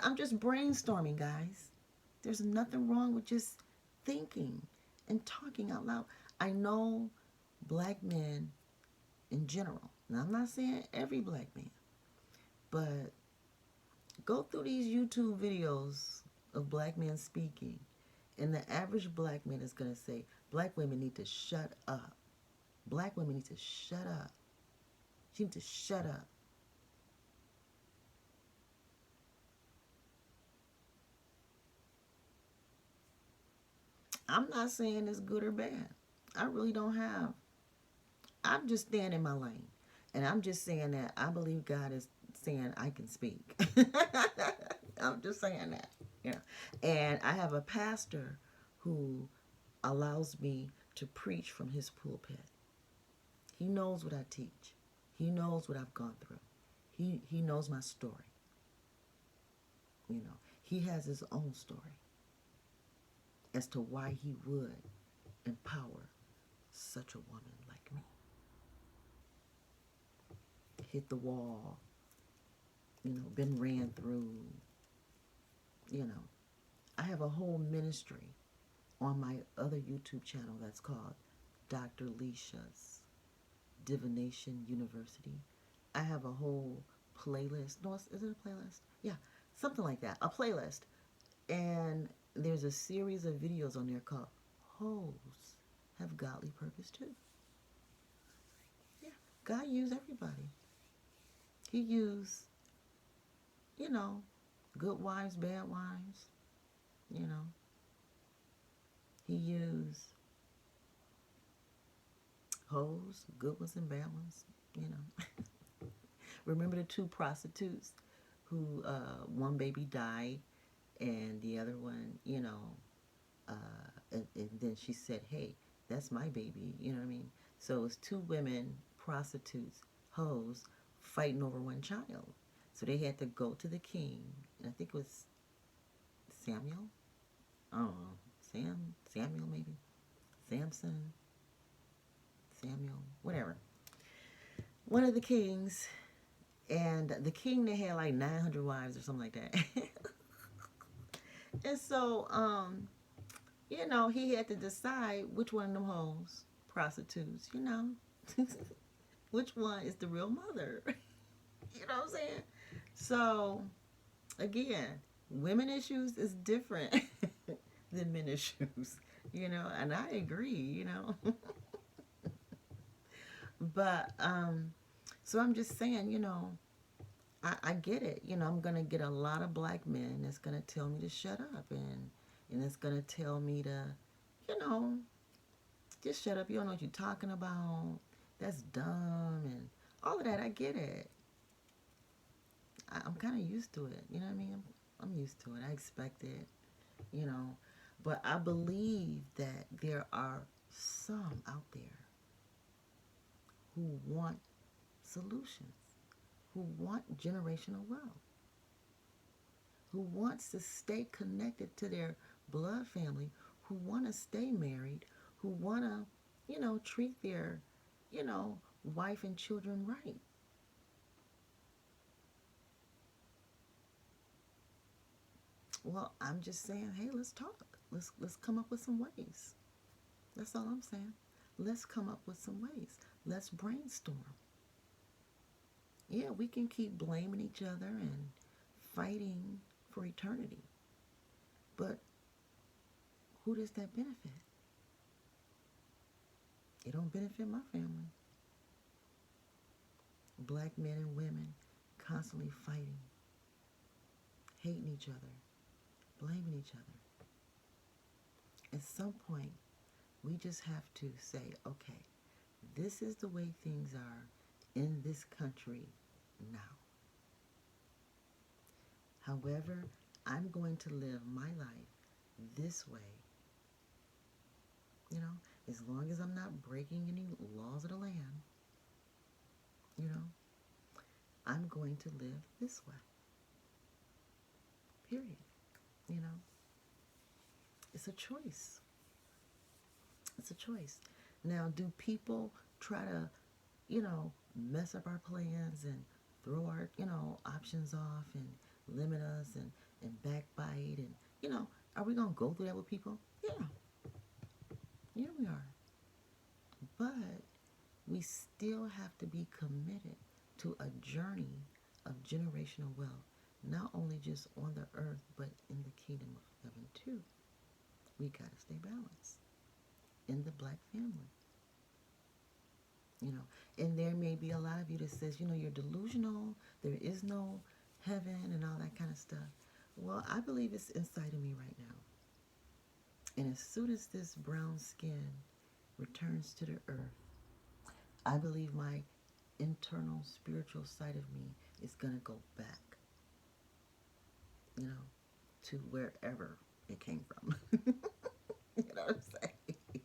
I'm just brainstorming, guys. There's nothing wrong with just thinking and talking out loud. I know black men in general, and I'm not saying every black man, but go through these YouTube videos of black men speaking, and the average black man is going to say, black women need to shut up. Black women need to shut up. She needs to shut up. I'm not saying it's good or bad. I really don't have. I'm just staying in my lane. And I'm just saying that I believe God is saying I can speak. I'm just saying that. You know. And I have a pastor who allows me to preach from his pulpit. He knows what I teach. He knows what I've gone through. He knows my story. You know, he has his own story. as to why he would empower such a woman like me. Hit the wall, been ran through, you know. I have a whole ministry on my other YouTube channel that's called DrLesia's Divination University. I have a whole playlist. No, is it a playlist? Yeah, something like that. A playlist. And there's a series of videos on there called Hoes Have Godly Purpose Too. Yeah, God used everybody. He used, good wives, bad wives, you know. He used hoes, good ones and bad ones, Remember the two prostitutes who, one baby died and the other one, and then she said, hey, that's my baby, you know what I mean? So it was two women, prostitutes, hoes, fighting over one child. So they had to go to the king, and I think it was Samuel? I don't know. Samuel maybe? Samson? Samuel? Whatever. One of the kings, and the king, they had like 900 wives or something like that. And so, he had to decide which one of them hoes, prostitutes, which one is the real mother. You know what I'm saying? So, again, women issues is different than men issues, and I agree, But, so I'm just saying, I get it. I'm going to get a lot of black men that's going to tell me to shut up, and it's going to tell me to, just shut up. You don't know what you're talking about. That's dumb, and all of that. I get it. I'm kind of used to it. You know what I mean? I'm used to it. I expect it, But I believe that there are some out there who want solutions, who want generational wealth, who wants to stay connected to their blood family, who want to stay married, who want to, treat their, wife and children right. Well, I'm just saying, hey, let's talk. Let's come up with some ways. That's all I'm saying. Let's come up with some ways. Let's brainstorm. Yeah, we can keep blaming each other and fighting for eternity. But who does that benefit? It don't benefit my family. Black men and women constantly fighting, hating each other, blaming each other. At some point, we just have to say, okay, this is the way things are in this country now. However, I'm going to live my life this way. As long as I'm not breaking any laws of the land, I'm going to live this way. Period. It's a choice. It's a choice. Now, do people try to, mess up our plans and throw our, options off and limit us and backbite and, are we going to go through that with people? Yeah. Yeah, we are. But we still have to be committed to a journey of generational wealth, not only just on the earth, but in the kingdom of heaven too. We got to stay balanced in the black family. And there may be a lot of you that says, you're delusional, there is no heaven and all that kind of stuff. Well, I believe it's inside of me right now. And as soon as this brown skin returns to the earth, I believe my internal spiritual side of me is going to go back, to wherever it came from. You know what I'm saying?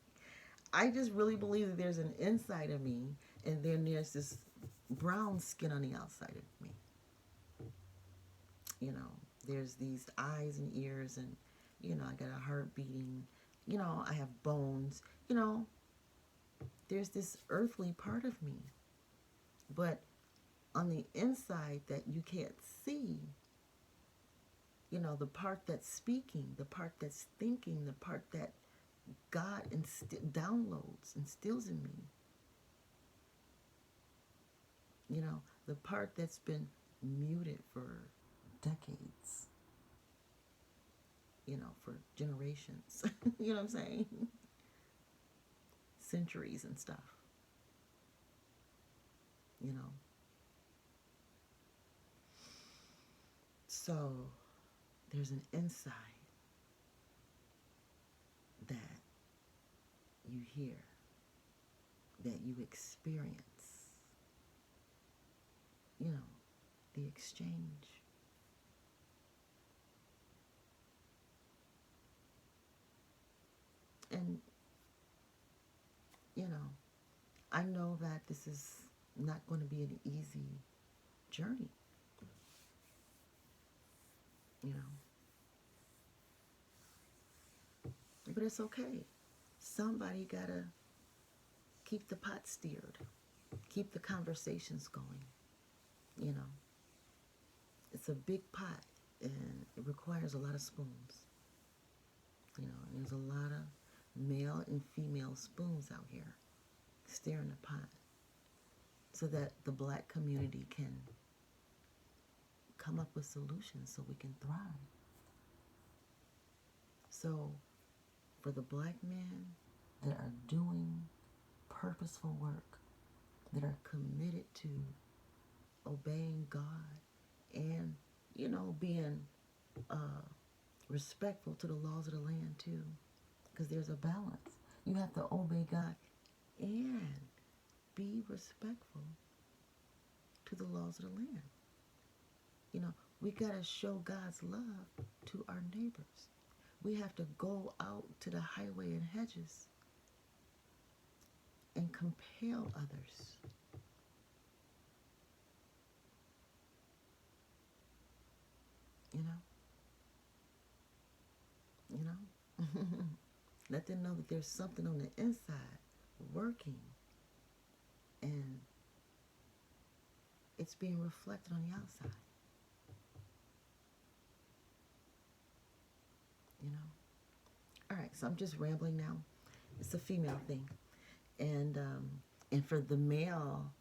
I just really believe that there's an inside of me, and then there's this brown skin on the outside of me. There's these eyes and ears, and, I got a heart beating, I have bones. There's this earthly part of me. But on the inside that you can't see, the part that's speaking, the part that's thinking, the part that God downloads, instills in me, the part that's been muted for decades, for generations, you know what I'm saying? Centuries and stuff, you know. So there's an insight that you hear, that you experience, the exchange. And, I know that this is not going to be an easy journey, but it's okay. Somebody got to keep the pot steered, keep the conversations going, It's a big pot, and it requires a lot of spoons. There's a lot of male and female spoons out here stirring the pot so that the Black community can come up with solutions so we can thrive. So for the Black men that are doing purposeful work, that are committed to obeying God and, being respectful to the laws of the land too, because there's a balance. You have to obey God and be respectful to the laws of the land. We got to show God's love to our neighbors. We have to go out to the highway and hedges and compel others. Let them know that there's something on the inside working, and it's being reflected on the outside. All right, so I'm just rambling now. It's a female thing. And for the male,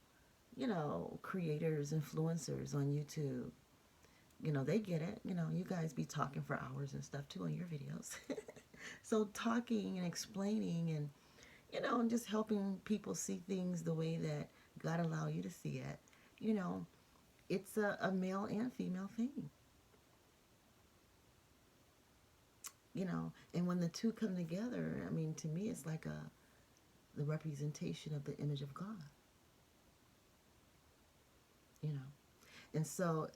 creators, influencers on YouTube, they get it. You guys be talking for hours and stuff too on your videos. So talking and explaining and, and just helping people see things the way that God allow you to see it, it's a male and female thing. And when the two come together, to me, it's like the representation of the image of God. And so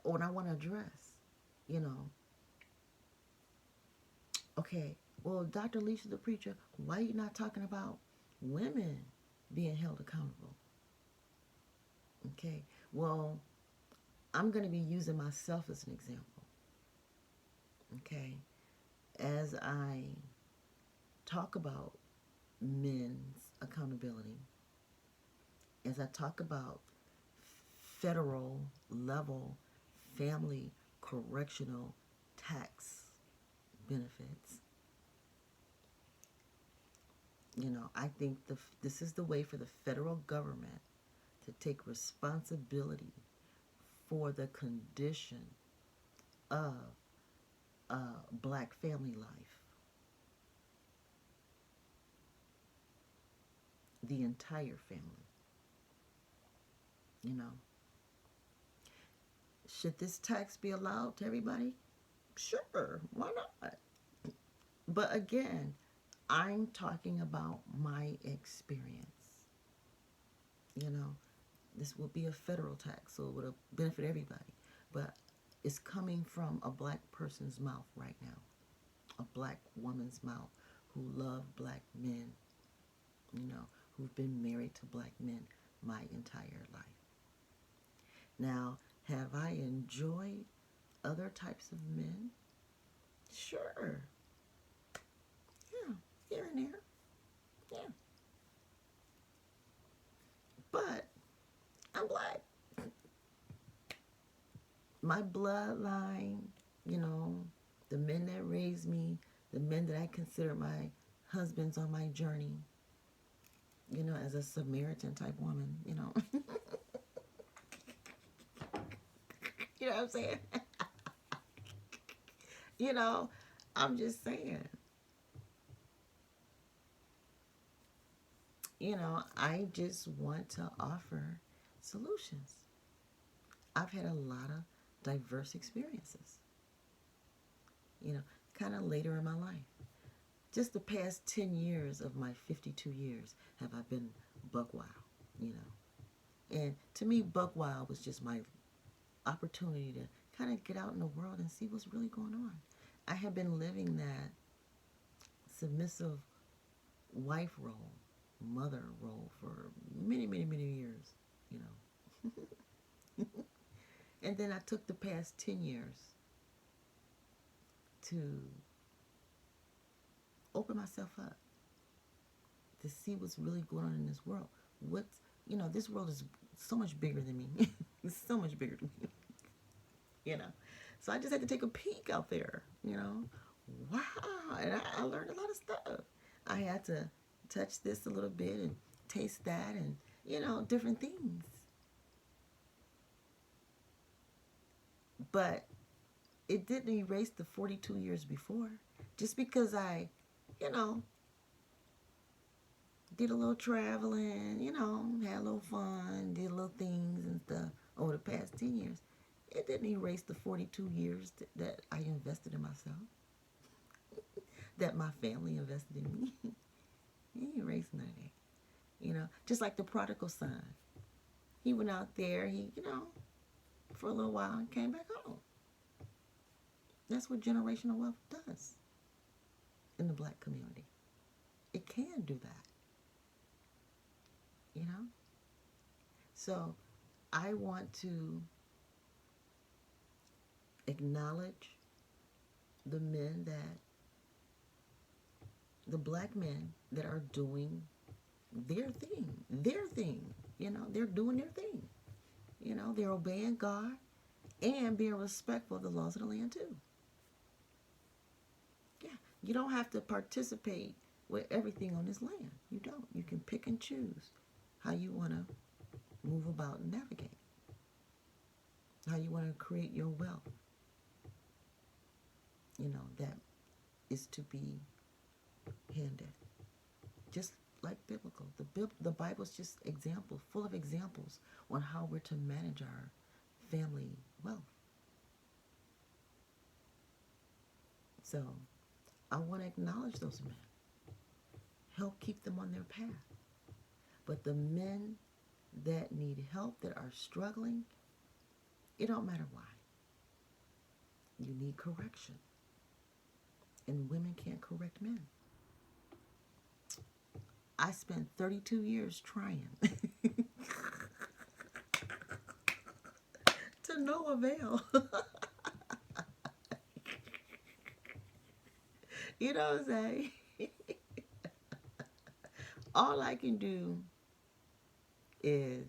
what I want to address, okay, well, Dr. Lesia the Preacher, why are you not talking about women being held accountable? Okay, well, I'm going to be using myself as an example. Okay, as I talk about men's accountability, as I talk about federal level family correctional tax benefits, I think this is the way for the federal government to take responsibility for the condition of Black family life. The entire family. Should this tax be allowed to everybody? Sure, why not? But again, I'm talking about my experience. This will be a federal tax, so it would benefit everybody. But it's coming from a Black person's mouth right now. A Black woman's mouth who love Black men, who've been married to Black men my entire life. Now, have I enjoyed other types of men? Sure. Yeah. I'm black. My bloodline, you know, the men that raised me, the men that I consider my husbands on my journey, you know, as a Samaritan type woman, you know. You know what I'm saying? You know, I'm just saying. You know, I just want to offer solutions. I've had a lot of diverse experiences, you know, kind of later in my life. Just the past 10 years of my 52 years have I been buck wild, you know. And to me, buck wild was just my opportunity to kind of get out in the world and see what's really going on. I had been living that submissive wife role, mother role for many, many, many years, you know. And then I took the past 10 years to open myself up, to see what's really going on in this world. What's, you know, this world is so much bigger than me. It's so much bigger than me, you know. So I just had to take a peek out there, you know. Wow, and I learned a lot of stuff. I had to touch this a little bit and taste that and, you know, different things. But it didn't erase the 42 years before. Just because I, you know, did a little traveling, you know, had a little fun, did little things and stuff over the past 10 years, it didn't erase the 42 years that I invested in myself, that my family invested in me. It ain't erased none of that. You know, just like the prodigal son. He went out there, he, you know, for a little while and came back home. That's what generational wealth does in the black community. It can do that. You know? So I want to acknowledge the men that, the black men that are doing their thing, you know, they're doing their thing. You know, they're obeying God and being respectful of the laws of the land too. Yeah, you don't have to participate with everything on this land. You don't. You can pick and choose how you want to move about and navigate, how you want to create your wealth, you know, that is to be handed. Just like biblical. The Bible's just example, full of examples on how we're to manage our family wealth. So I want to acknowledge those men. Help keep them on their path. But the men that need help, that are struggling, it don't matter why. You need correction. And women can't correct men. I spent 32 years trying to no avail. You know what I'm saying? All I can do is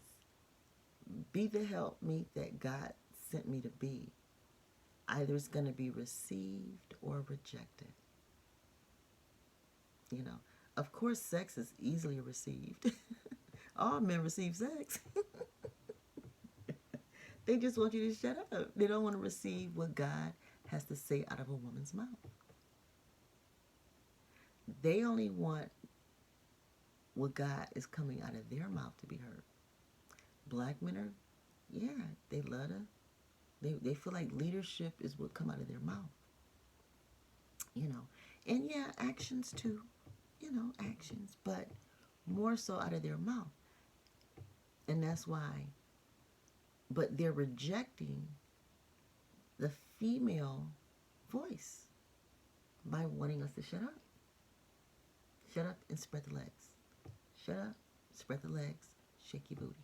be the helpmeet that God sent me to be. Either it's going to be received or rejected. You know, of course, sex is easily received. All men receive sex. They just want you to shut up. They don't want to receive what God has to say out of a woman's mouth. They only want what God is coming out of their mouth to be heard. Black men are, yeah, they love to, they feel like leadership is what come out of their mouth. You know, and yeah, actions too, you know, actions, but more so out of their mouth. And that's why, but they're rejecting the female voice by wanting us to shut up. Shut up and spread the legs. Shut up, spread the legs, shake your booty.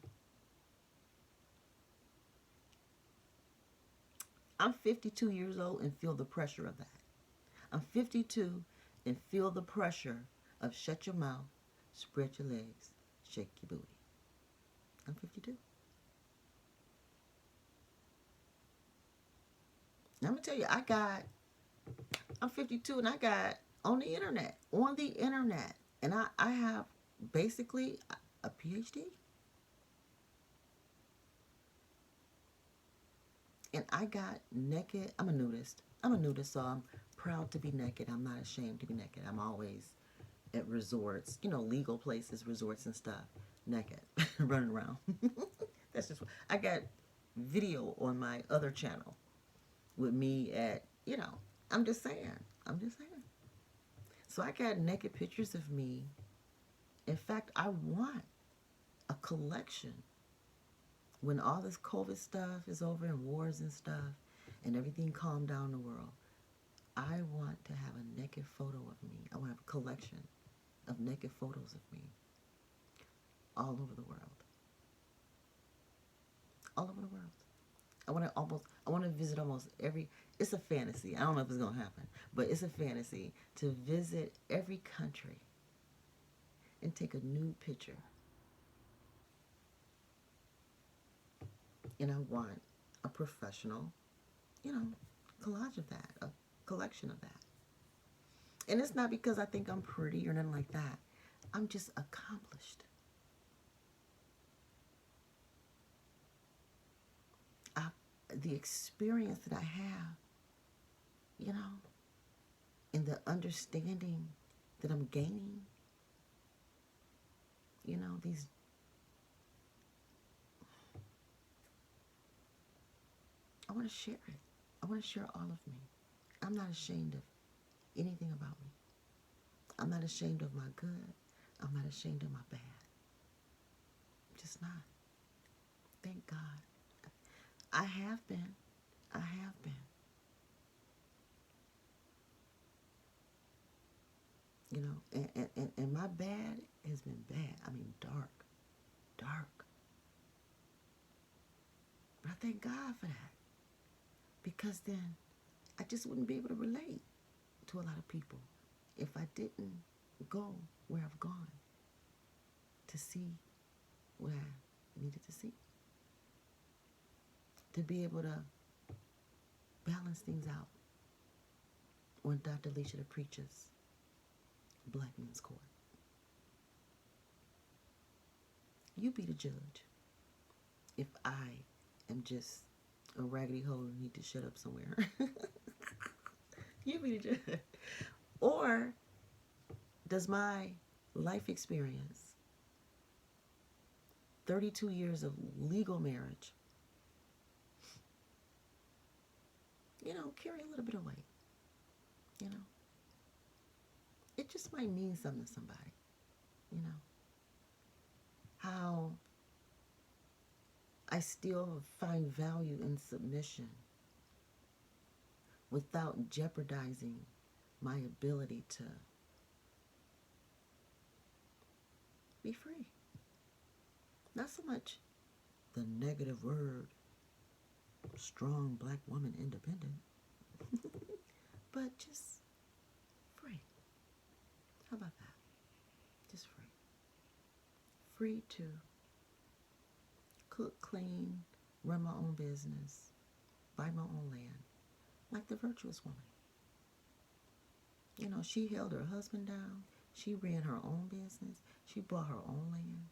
I'm 52 years old and feel the pressure of that. I'm 52 and feel the pressure of shut your mouth, spread your legs, shake your booty. I'm 52. I'm gonna tell you, I'm 52 and I got on the internet, and I have basically a PhD, and I got naked. I'm a nudist, so I'm proud to be naked. I'm not ashamed to be naked. I'm always at resorts, legal places, resorts and stuff, naked, running around. That's just I got video on my other channel with me at, I'm just saying. I'm just saying. So I got naked pictures of me. In fact, I want a collection when all this COVID stuff is over and wars and stuff and everything calmed down in the world. I want to have a naked photo of me. I want to have a collection of naked photos of me all over the world. All over the world. I want to visit almost every, it's a fantasy. I don't know if it's going to happen, but it's a fantasy to visit every country and take a nude picture. And I want a professional, collage of that, a collection of that. And it's not because I think I'm pretty or nothing like that. I'm just accomplished. The experience that I have, and the understanding that I'm gaining, these, I want to share it. I want to share all of me. I'm not ashamed of anything about me. I'm not ashamed of my good. I'm not ashamed of my bad. I'm just not. Thank God. I have been. I have been. And my bad has been bad. I mean, dark. Dark. But I thank God for that. Because then I just wouldn't be able to relate to a lot of people if I didn't go where I've gone to see what I needed to see. To be able to balance things out on DrLesiaThePreacha's Black Men's Court. You be the judge. If I am just a raggedy hoe who need to shut up somewhere. You be the judge. Or does my life experience, 32 years of legal marriage, carry a little bit of weight? It just might mean something to somebody. How I still find value in submission without jeopardizing my ability to be free. Not so much the negative word, strong black woman independent, but just free. How about that? Just free. Free to cook, clean, run my own business, buy my own land, like the virtuous woman. She held her husband down. She ran her own business. She bought her own land.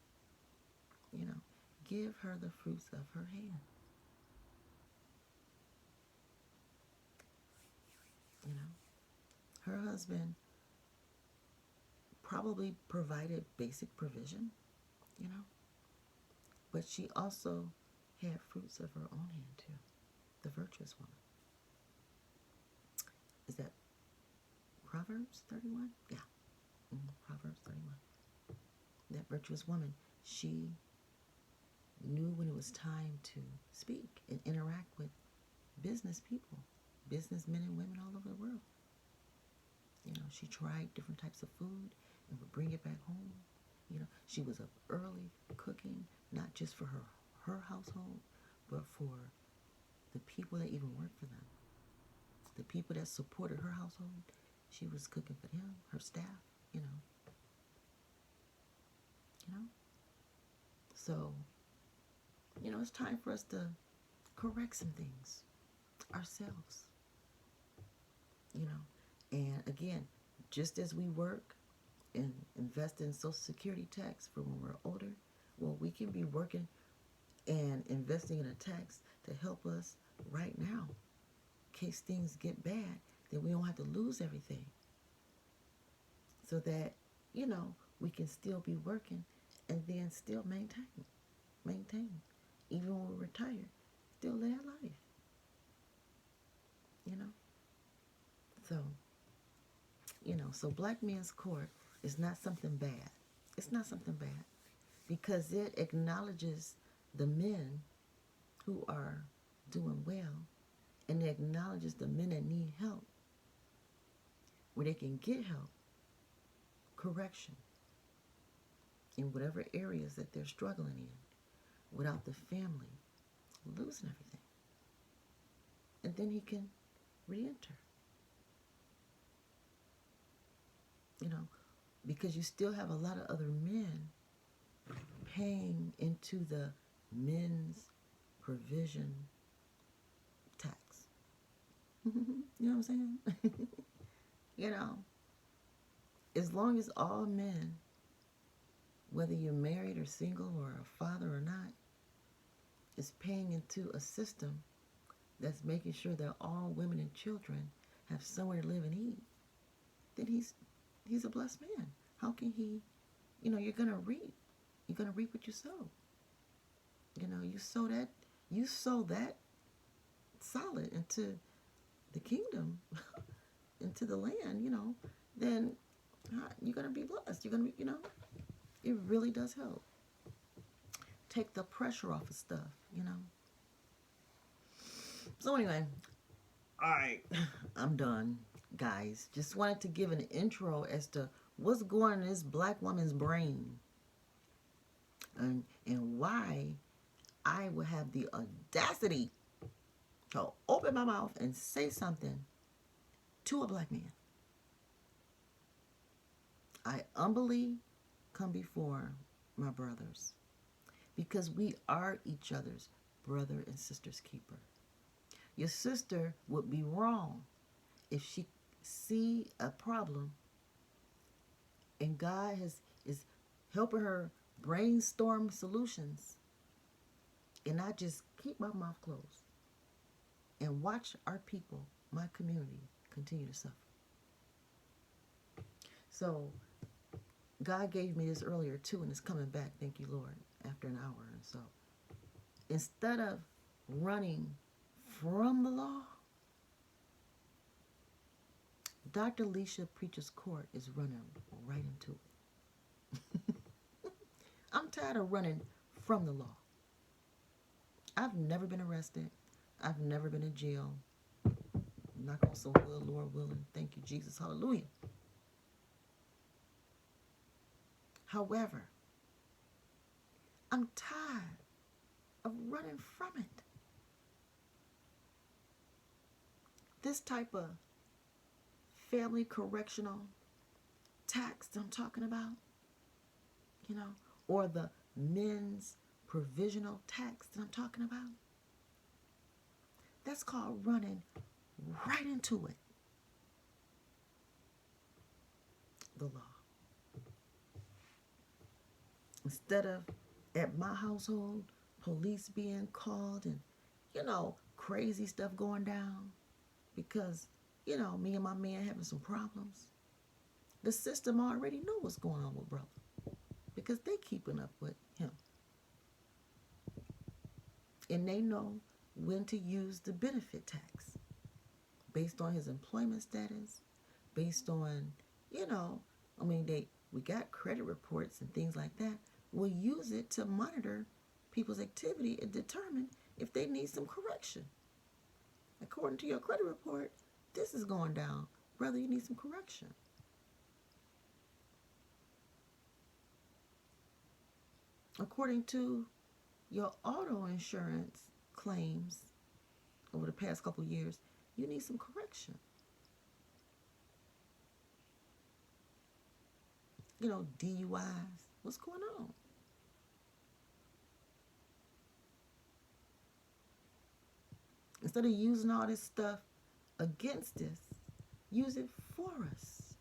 Give her the fruits of her hand. Her husband probably provided basic provision, but she also had fruits of her own hand too. The virtuous woman. Is that Proverbs 31? Yeah. Proverbs 31. That virtuous woman, she knew when it was time to speak and interact with business people, businessmen and women all over the world. She tried different types of food and would bring it back home. She was up early cooking, not just for her household, but for the people that even worked for them. The people that supported her household, she was cooking for them, her staff, So, it's time for us to correct some things ourselves. you know. And again, just as we work and invest in Social Security tax for when we're older, well, we can be working and investing in a tax to help us right now. In case things get bad, then we don't have to lose everything. So that, we can still be working and then still maintain. Even when we're retired, still live life, you know. So, so Black Men's Court is not something bad. It's not something bad because it acknowledges the men who are doing well, and it acknowledges the men that need help, where they can get help, correction, in whatever areas that they're struggling in, without the family losing everything. And then he can re-enter. Because you still have a lot of other men paying into the men's provision tax. You know what I'm saying? As long as all men, whether you're married or single or a father or not, is paying into a system that's making sure that all women and children have somewhere to live and eat, then he's a blessed man. How can he, you're going to reap. You're going to reap what you sow. You sow that solid into the kingdom, into the land, then you're going to be blessed. You're going to be, it really does help. Take the pressure off of stuff, So anyway, all right, I'm done, guys. Just wanted to give an intro as to what's going on in this Black woman's brain and why I would have the audacity to open my mouth and say something to a Black man. I humbly come before my brothers because we are each other's brother and sister's keeper. Your sister would be wrong if she see a problem and God is helping her brainstorm solutions and I just keep my mouth closed and watch our people, my community, continue to suffer. So God gave me this earlier too, and it's coming back, thank you Lord, after an hour. And so instead of running from the law, DrLesiaThePreacha's court is running right into it. I'm tired of running from the law. I've never been arrested. I've never been in jail. Knock on some wood, Lord willing. Thank you, Jesus. Hallelujah. However, I'm tired of running from it. This type of family correctional tax that I'm talking about, or the men's provisional tax that I'm talking about, that's called running right into it. The law. Instead of at my household, police being called and, crazy stuff going down because, me and my man having some problems. The system already know what's going on with brother because they keeping up with him. And they know when to use the benefit tax based on his employment status, based on, we got credit reports and things like that. We'll use it to monitor people's activity and determine if they need some correction. According to your credit report, this is going down. Brother, you need some correction. According to your auto insurance claims over the past couple of years, you need some correction. DUIs. What's going on? Instead of using all this stuff against this, use it for us.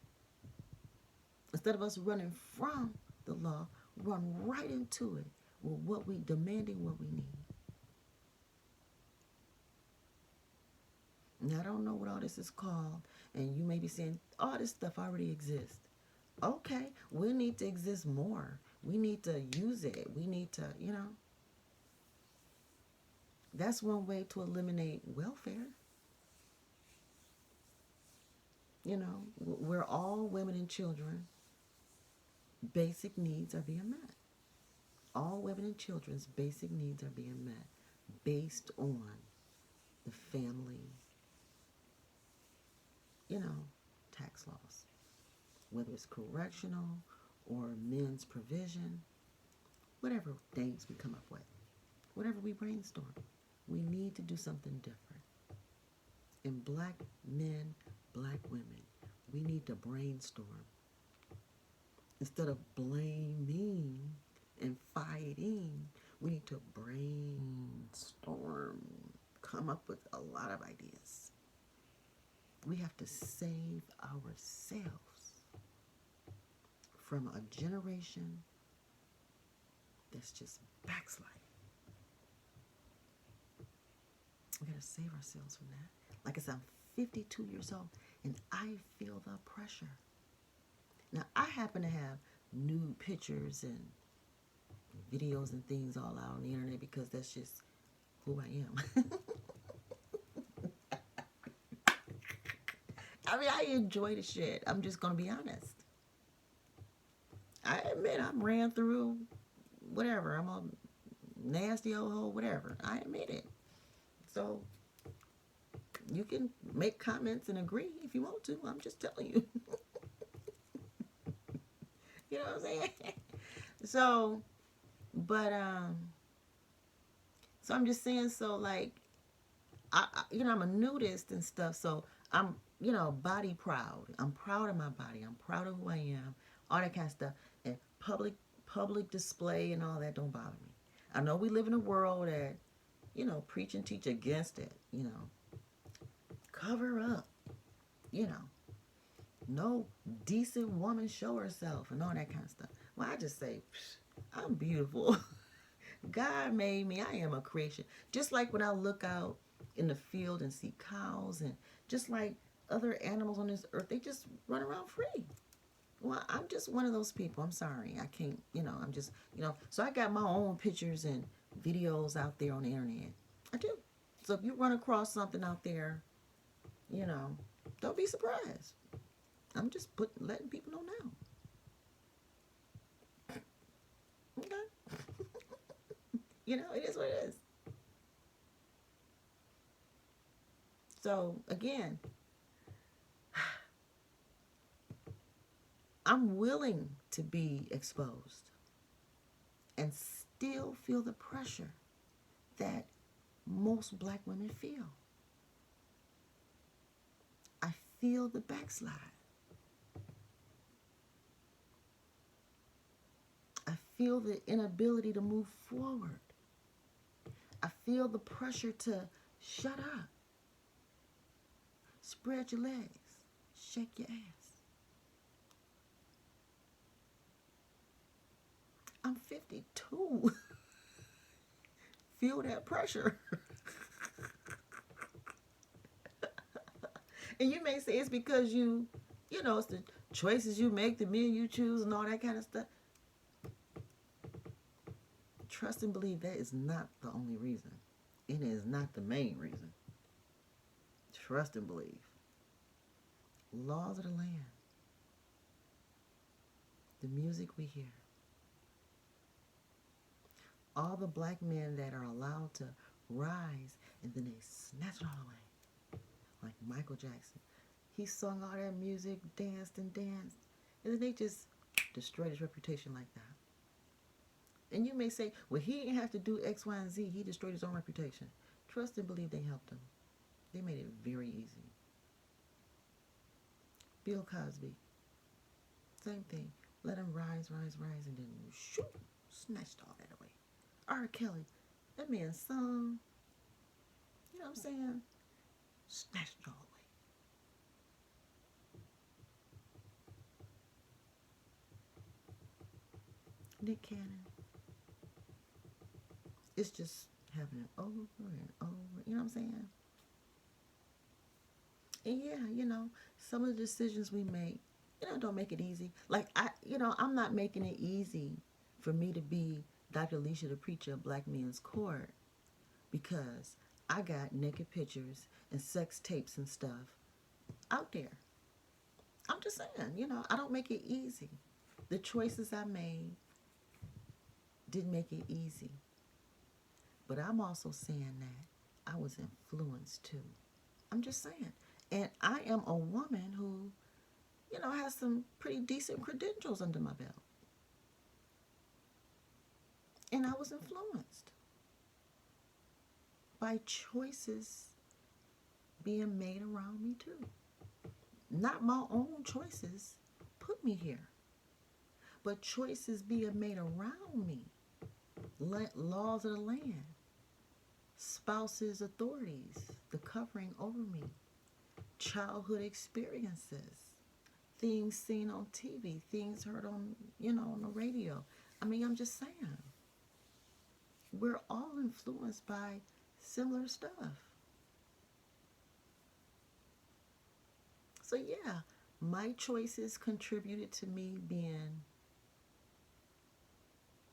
Instead of us running from the law, run right into it with what we demanding, what we need. Now, I don't know what all this is called, and you may be saying, all this stuff already exists. Okay, we need to exist more. We need to use it. We need to, that's one way to eliminate welfare. Where all women and children basic needs are being met. All women and children's basic needs are being met based on the family, tax laws. Whether it's correctional or men's provision, whatever things we come up with, whatever we brainstorm, we need to do something different. And black men, black women, we need to brainstorm. Instead of blaming and fighting, we need to brainstorm, come up with a lot of ideas. We have to save ourselves from a generation that's just backsliding. We got to save ourselves from that. Like I said, I'm 52 years old, and I feel the pressure. Now, I happen to have nude pictures and videos and things all out on the internet because that's just who I am. I mean, I enjoy the shit. I'm just going to be honest. I admit I ran through whatever. I'm a nasty old hole, whatever. I admit it. So, you can make comments and agree if you want to. I'm just telling you. You know what I'm saying? So, but, so I'm just saying, so like, I'm a nudist and stuff, so I'm, body proud. I'm proud of my body. I'm proud of who I am, all that kind of stuff. And public display and all that don't bother me. I know we live in a world that, preach and teach against it, cover up, no decent woman show herself and all that kind of stuff. Well, I just say, I'm beautiful. God made me. I am a creation. Just like when I look out in the field and see cows, and just like other animals on this earth, they just run around free. Well, I'm just one of those people. I'm sorry. I can't, I'm just, so I got my own pictures and videos out there on the internet. I do. So if you run across something out there, don't be surprised. I'm just letting people know now. Okay. It is what it is. So, again, I'm willing to be exposed and still feel the pressure that most black women feel. I feel the backslide. I feel the inability to move forward. I feel the pressure to shut up. Spread your legs. Shake your ass. I'm 52. Feel that pressure. And you may say it's because it's the choices you make, the men you choose, and all that kind of stuff. Trust and believe that is not the only reason. It is not the main reason. Trust and believe. Laws of the land. The music we hear. All the black men that are allowed to rise and then they snatch it all away. Like Michael Jackson. He sung all that music, danced and danced, and then they just destroyed his reputation like that. And you may say, well, he didn't have to do X, Y, and Z. He destroyed his own reputation. Trust and believe they helped him. They made it very easy. Bill Cosby. Same thing. Let him rise, and then shoot, snatched all that away. R. Kelly. That man sung. You know what I'm saying? Snatched it all away. Nick Cannon. It's just happening over and over. You know what I'm saying? And yeah, some of the decisions we make, don't make it easy. Like I'm not making it easy for me to be Dr. Lesia the Preacher of Black Men's Court because I got naked pictures and sex tapes and stuff out there. I'm just saying, I don't make it easy. The choices I made didn't make it easy. But I'm also saying that I was influenced too. I'm just saying. And I am a woman who, has some pretty decent credentials under my belt. And I was influenced by choices being made around me too. Not my own choices put me here, but choices being made around me. Laws of the land, spouses' authorities, the covering over me, childhood experiences, things seen on TV, things heard on, on the radio. I'm just saying. We're all influenced by similar stuff. So yeah, my choices contributed to me being,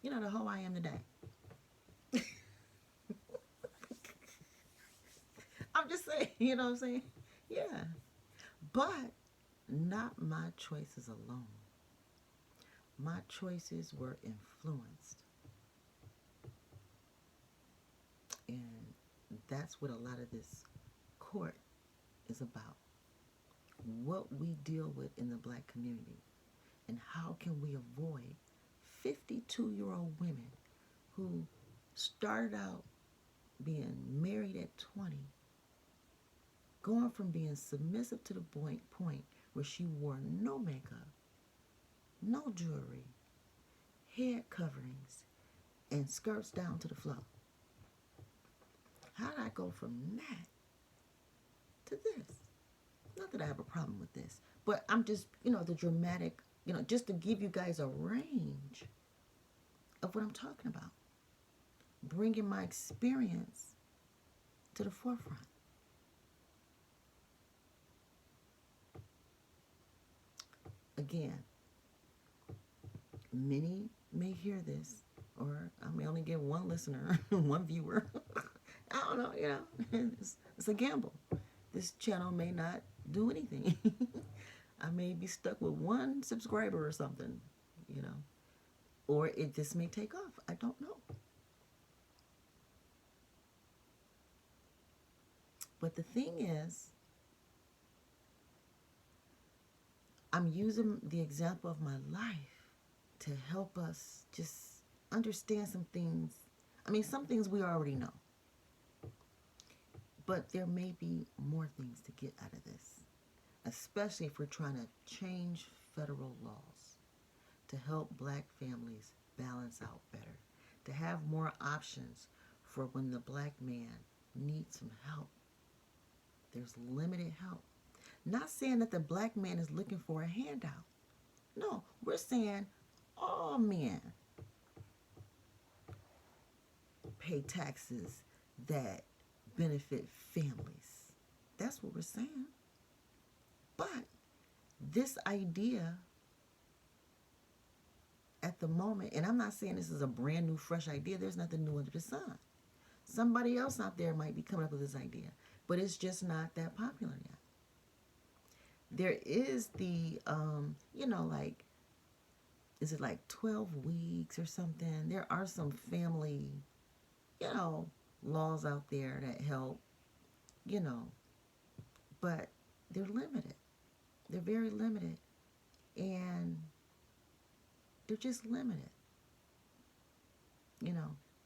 the hoe I am today. I'm just saying, you know what I'm saying? Yeah. But not my choices alone. My choices were influenced. And that's what a lot of this court is about. What we deal with in the Black community. And how can we avoid 52-year-old women who started out being married at 20, going from being submissive to the point where she wore no makeup, no jewelry, head coverings, and skirts down to the floor. How did I go from that to this? Not that I have a problem with this, but I'm just, the dramatic, just to give you guys a range of what I'm talking about. Bringing my experience to the forefront. Again, many may hear this, or I may only get one listener, one viewer. I don't know, it's a gamble. This channel may not do anything. I may be stuck with one subscriber or something, or this may take off. I don't know. But the thing is, I'm using the example of my life to help us just understand some things. Some things we already know. But there may be more things to get out of this, especially if we're trying to change federal laws to help Black families balance out better, to have more options for when the Black man needs some help. There's limited help. Not saying that the Black man is looking for a handout. No, we're saying all men pay taxes that benefit families. That's what we're saying. But this idea at the moment, and I'm not saying this is a brand new, fresh idea. There's nothing new under the sun. Somebody else out there might be coming up with this idea, but it's just not that popular yet. There is the, is it like 12 weeks or something? There are some family, laws out there that help, but they're limited. They're very limited. And they're just limited.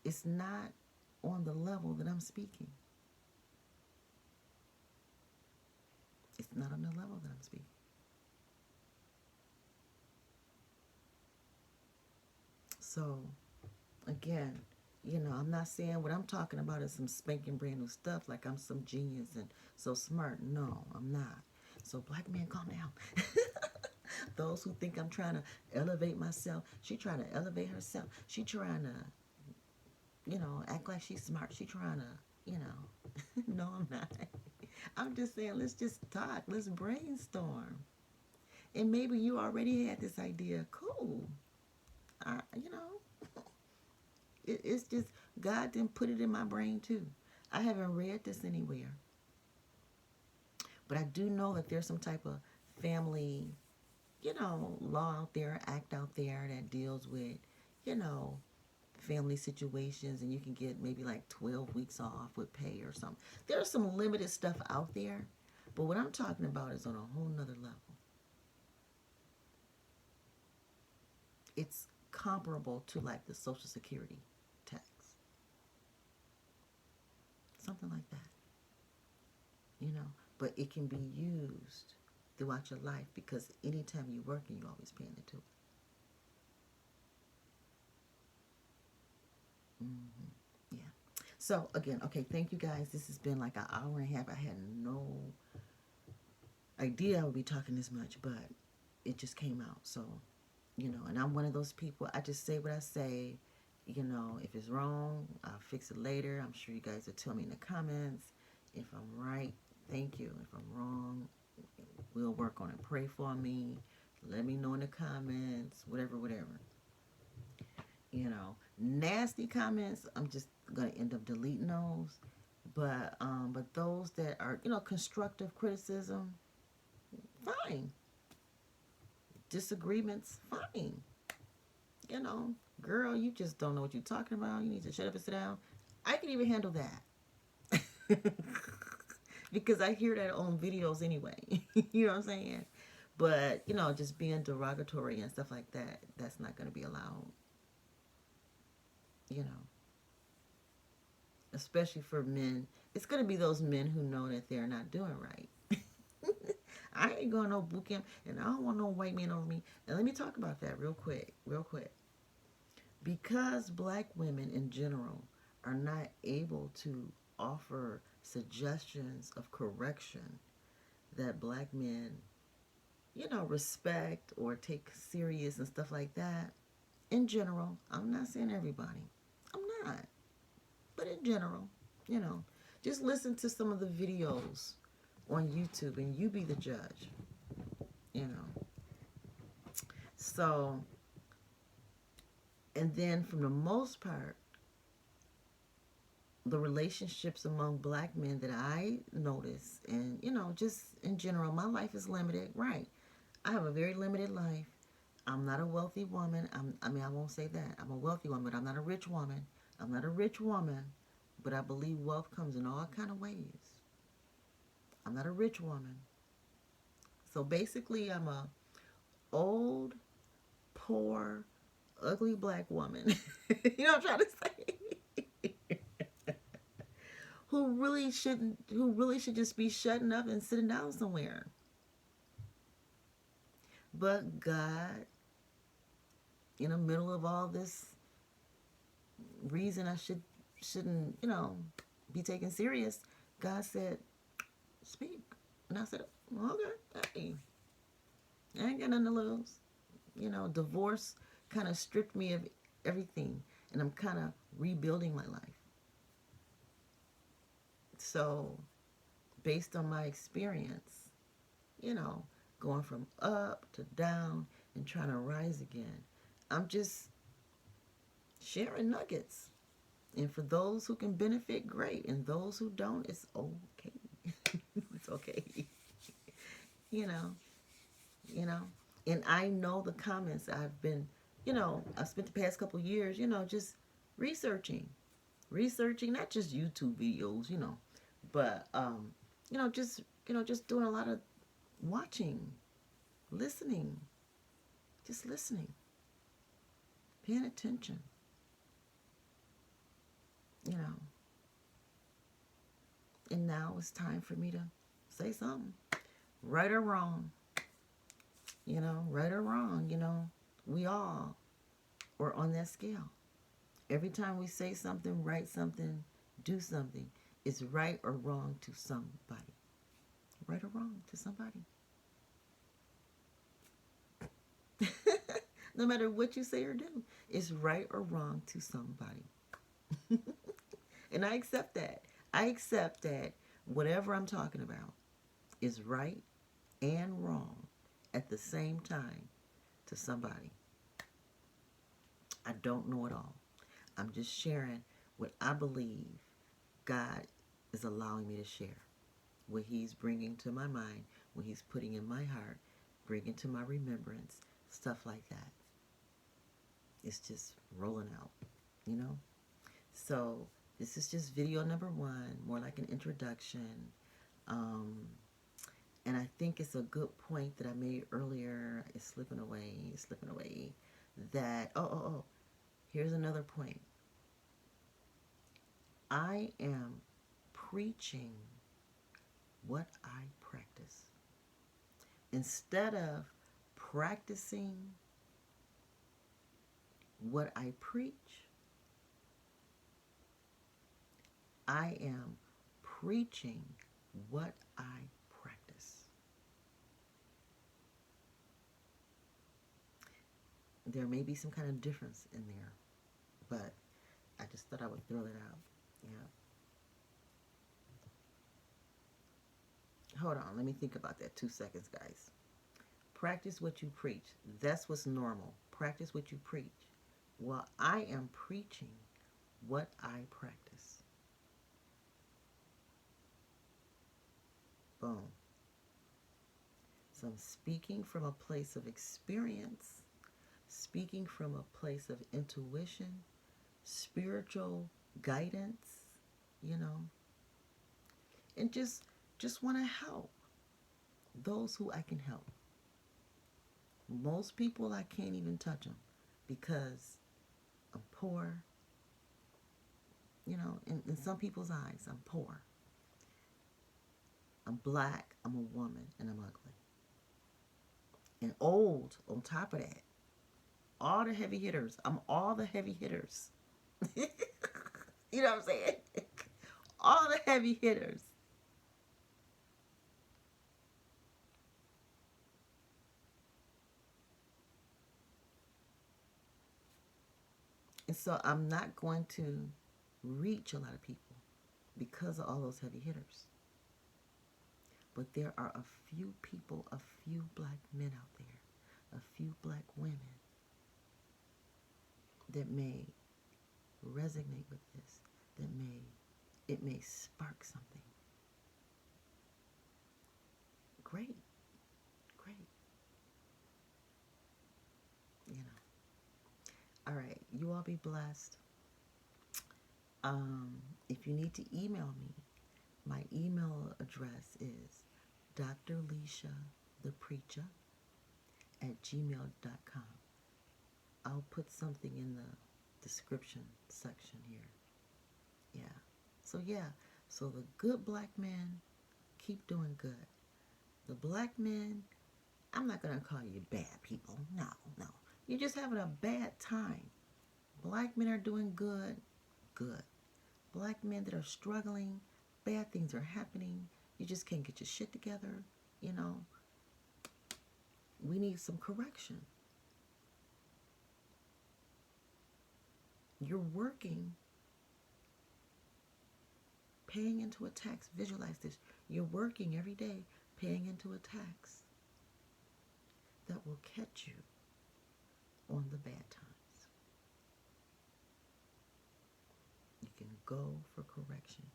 It's not on the level that I'm speaking. It's not on the level that I'm speaking. So, again, I'm not saying what I'm talking about is some spanking brand new stuff like I'm some genius and so smart. No, I'm not. So, Black men, calm down. those who think I'm trying to elevate myself, she trying to elevate herself. She trying to, act like she's smart. She trying to, no, I'm not. I'm just saying, let's just talk. Let's brainstorm. And maybe you already had this idea. Cool. I, you know, it's just God didn't put it in my brain too. I haven't read this anywhere. But I do know that there's some type of family, law out there, act out there that deals with, you know, family situations, and you can get maybe like 12 weeks off with pay or something. There's some limited stuff out there, but what I'm talking about is on a whole nother level. It's comparable to like the Social Security tax, something like that, but it can be used throughout your life because anytime you're working, you're always paying into it. Yeah. So again, okay, thank you guys. This has been like an hour and a half. I had no idea I would be talking this much, but it just came out. So, and I'm one of those people. I just say what I say. If it's wrong, I'll fix it later. I'm sure you guys will tell me in the comments. If I'm right, thank you. If I'm wrong, we'll work on it. Pray for me. Let me know in the comments. Whatever. Nasty comments, I'm just gonna end up deleting those. But those that are, constructive criticism, fine. Disagreements, fine. Girl, you just don't know what you're talking about. You need to shut up and sit down. I can even handle that. Because I hear that on videos anyway. You know what I'm saying? But, just being derogatory and stuff like that, that's not going to be allowed. Especially for men. It's going to be those men who know that they're not doing right. I ain't going no boot camp, and I don't want no white man over me. And let me talk about that real quick. Because black women in general are not able to offer suggestions of correction that black men, respect or take serious and stuff like that, in general, I'm not saying everybody. I'm not. But in general, just listen to some of the videos on YouTube and you be the judge, So, and then from the most part, the relationships among black men that I notice, and, just in general, my life is limited, right? I have a very limited life. I'm not a wealthy woman. I won't say that. I'm a wealthy woman, but I'm not a rich woman. I'm not a rich woman, but I believe wealth comes in all kind of ways. I'm not a rich woman. So basically, I'm a old, poor, ugly black woman. You know what I'm trying to say? who really should just be shutting up and sitting down somewhere. But God, in the middle of all this reason I shouldn't, be taken serious, God said, speak. And I said, okay, hey, I ain't got nothing to lose. Divorce kind of stripped me of everything, and I'm kind of rebuilding my life. So, based on my experience, going from up to down and trying to rise again, I'm just sharing nuggets. And for those who can benefit, great. And those who don't, it's okay. It's okay. you know, And I know the comments I've been, I've spent the past couple years, just researching, not just YouTube videos, but, just doing a lot of watching, listening, just listening, paying attention, And now it's time for me to say something, right or wrong, right or wrong, we all are on that scale. Every time we say something, write something, do something, it's right or wrong to somebody. Right or wrong to somebody. No matter what you say or do, it's right or wrong to somebody. And I accept that. I accept that whatever I'm talking about is right and wrong at the same time to somebody. I don't know it all. I'm just sharing what I believe God is allowing me to share. What He's bringing to my mind, what He's putting in my heart, bringing to my remembrance, stuff like that. It's just rolling out, you know? So this is just video number 1, more like an introduction. And I think it's a good point that I made earlier. It's slipping away. That, here's another point. I am preaching what I practice. Instead of practicing what I preach, I am preaching what I practice. There may be some kind of difference in there, but I just thought I would throw that out. Yeah. Hold on, let me think about that 2 seconds, guys. Practice what you preach. That's what's normal. Practice what you preach. Well, I am preaching what I practice. Boom. So I'm speaking from a place of experience, speaking from a place of intuition, spiritual guidance, and just want to help those who I can help. Most people, I can't even touch them because I'm poor. In some people's eyes, I'm poor. I'm black, I'm a woman, and I'm ugly. And old on top of that. All the heavy hitters. I'm all the heavy hitters. You know what I'm saying? All the heavy hitters. And so I'm not going to reach a lot of people because of all those heavy hitters. But there are a few people, a few black men out there, a few black women that may resonate with this, it may spark something. Great. All right, you all be blessed. If you need to email me, my email address is DrLesiaThePreacha @gmail.com. I'll put something in the description section here. So the good black men, keep doing good. The black men, I'm not going to call you bad people. No. You're just having a bad time. Black men are doing good. Black men that are struggling, bad things are happening. You just can't get your shit together, We need some correction. You're working, paying into a tax. Visualize this. You're working every day, paying into a tax that will catch you on the bad times. You can go for correction.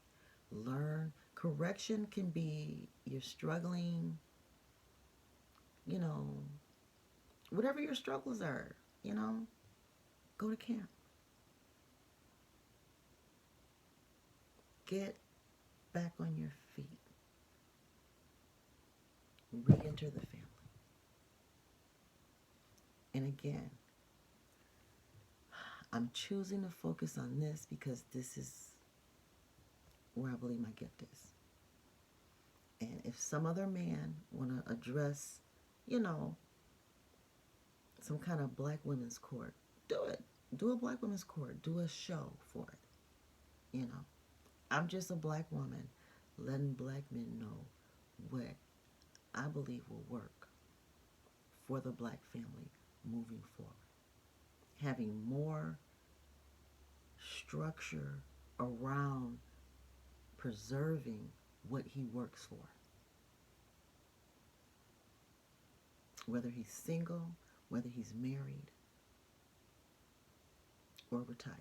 Learn. Correction can be you're struggling, whatever your struggles are, go to camp. Get back on your feet. Re-enter the family. And again, I'm choosing to focus on this because this is where I believe my gift is. And if some other man want to address, some kind of black women's court, do it. Do a black women's court. Do a show for it. I'm just a black woman letting black men know what I believe will work for the black family moving forward. having more structure around preserving what he works for. Whether he's single, whether he's married, or retired.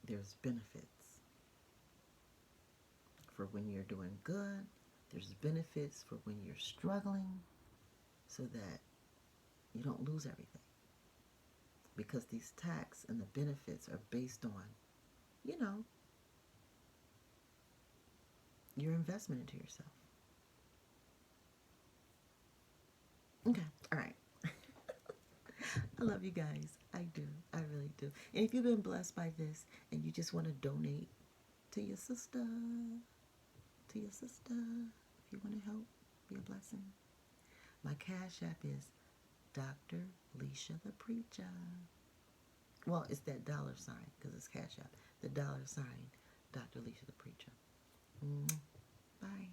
There's benefits for when you're doing good. There's benefits for when you're struggling, so that you don't lose everything. Because these tax and the benefits are based on, you know, your investment into yourself. Okay, all right. I love you guys. I do. I really do. And if you've been blessed by this and you just want to donate to your sister, if you want to help, be a blessing, my Cash App is DrLesiaThePreacha. Well, it's that $, because it's Cash App. The $, DrLesiaThePreacha. Bye.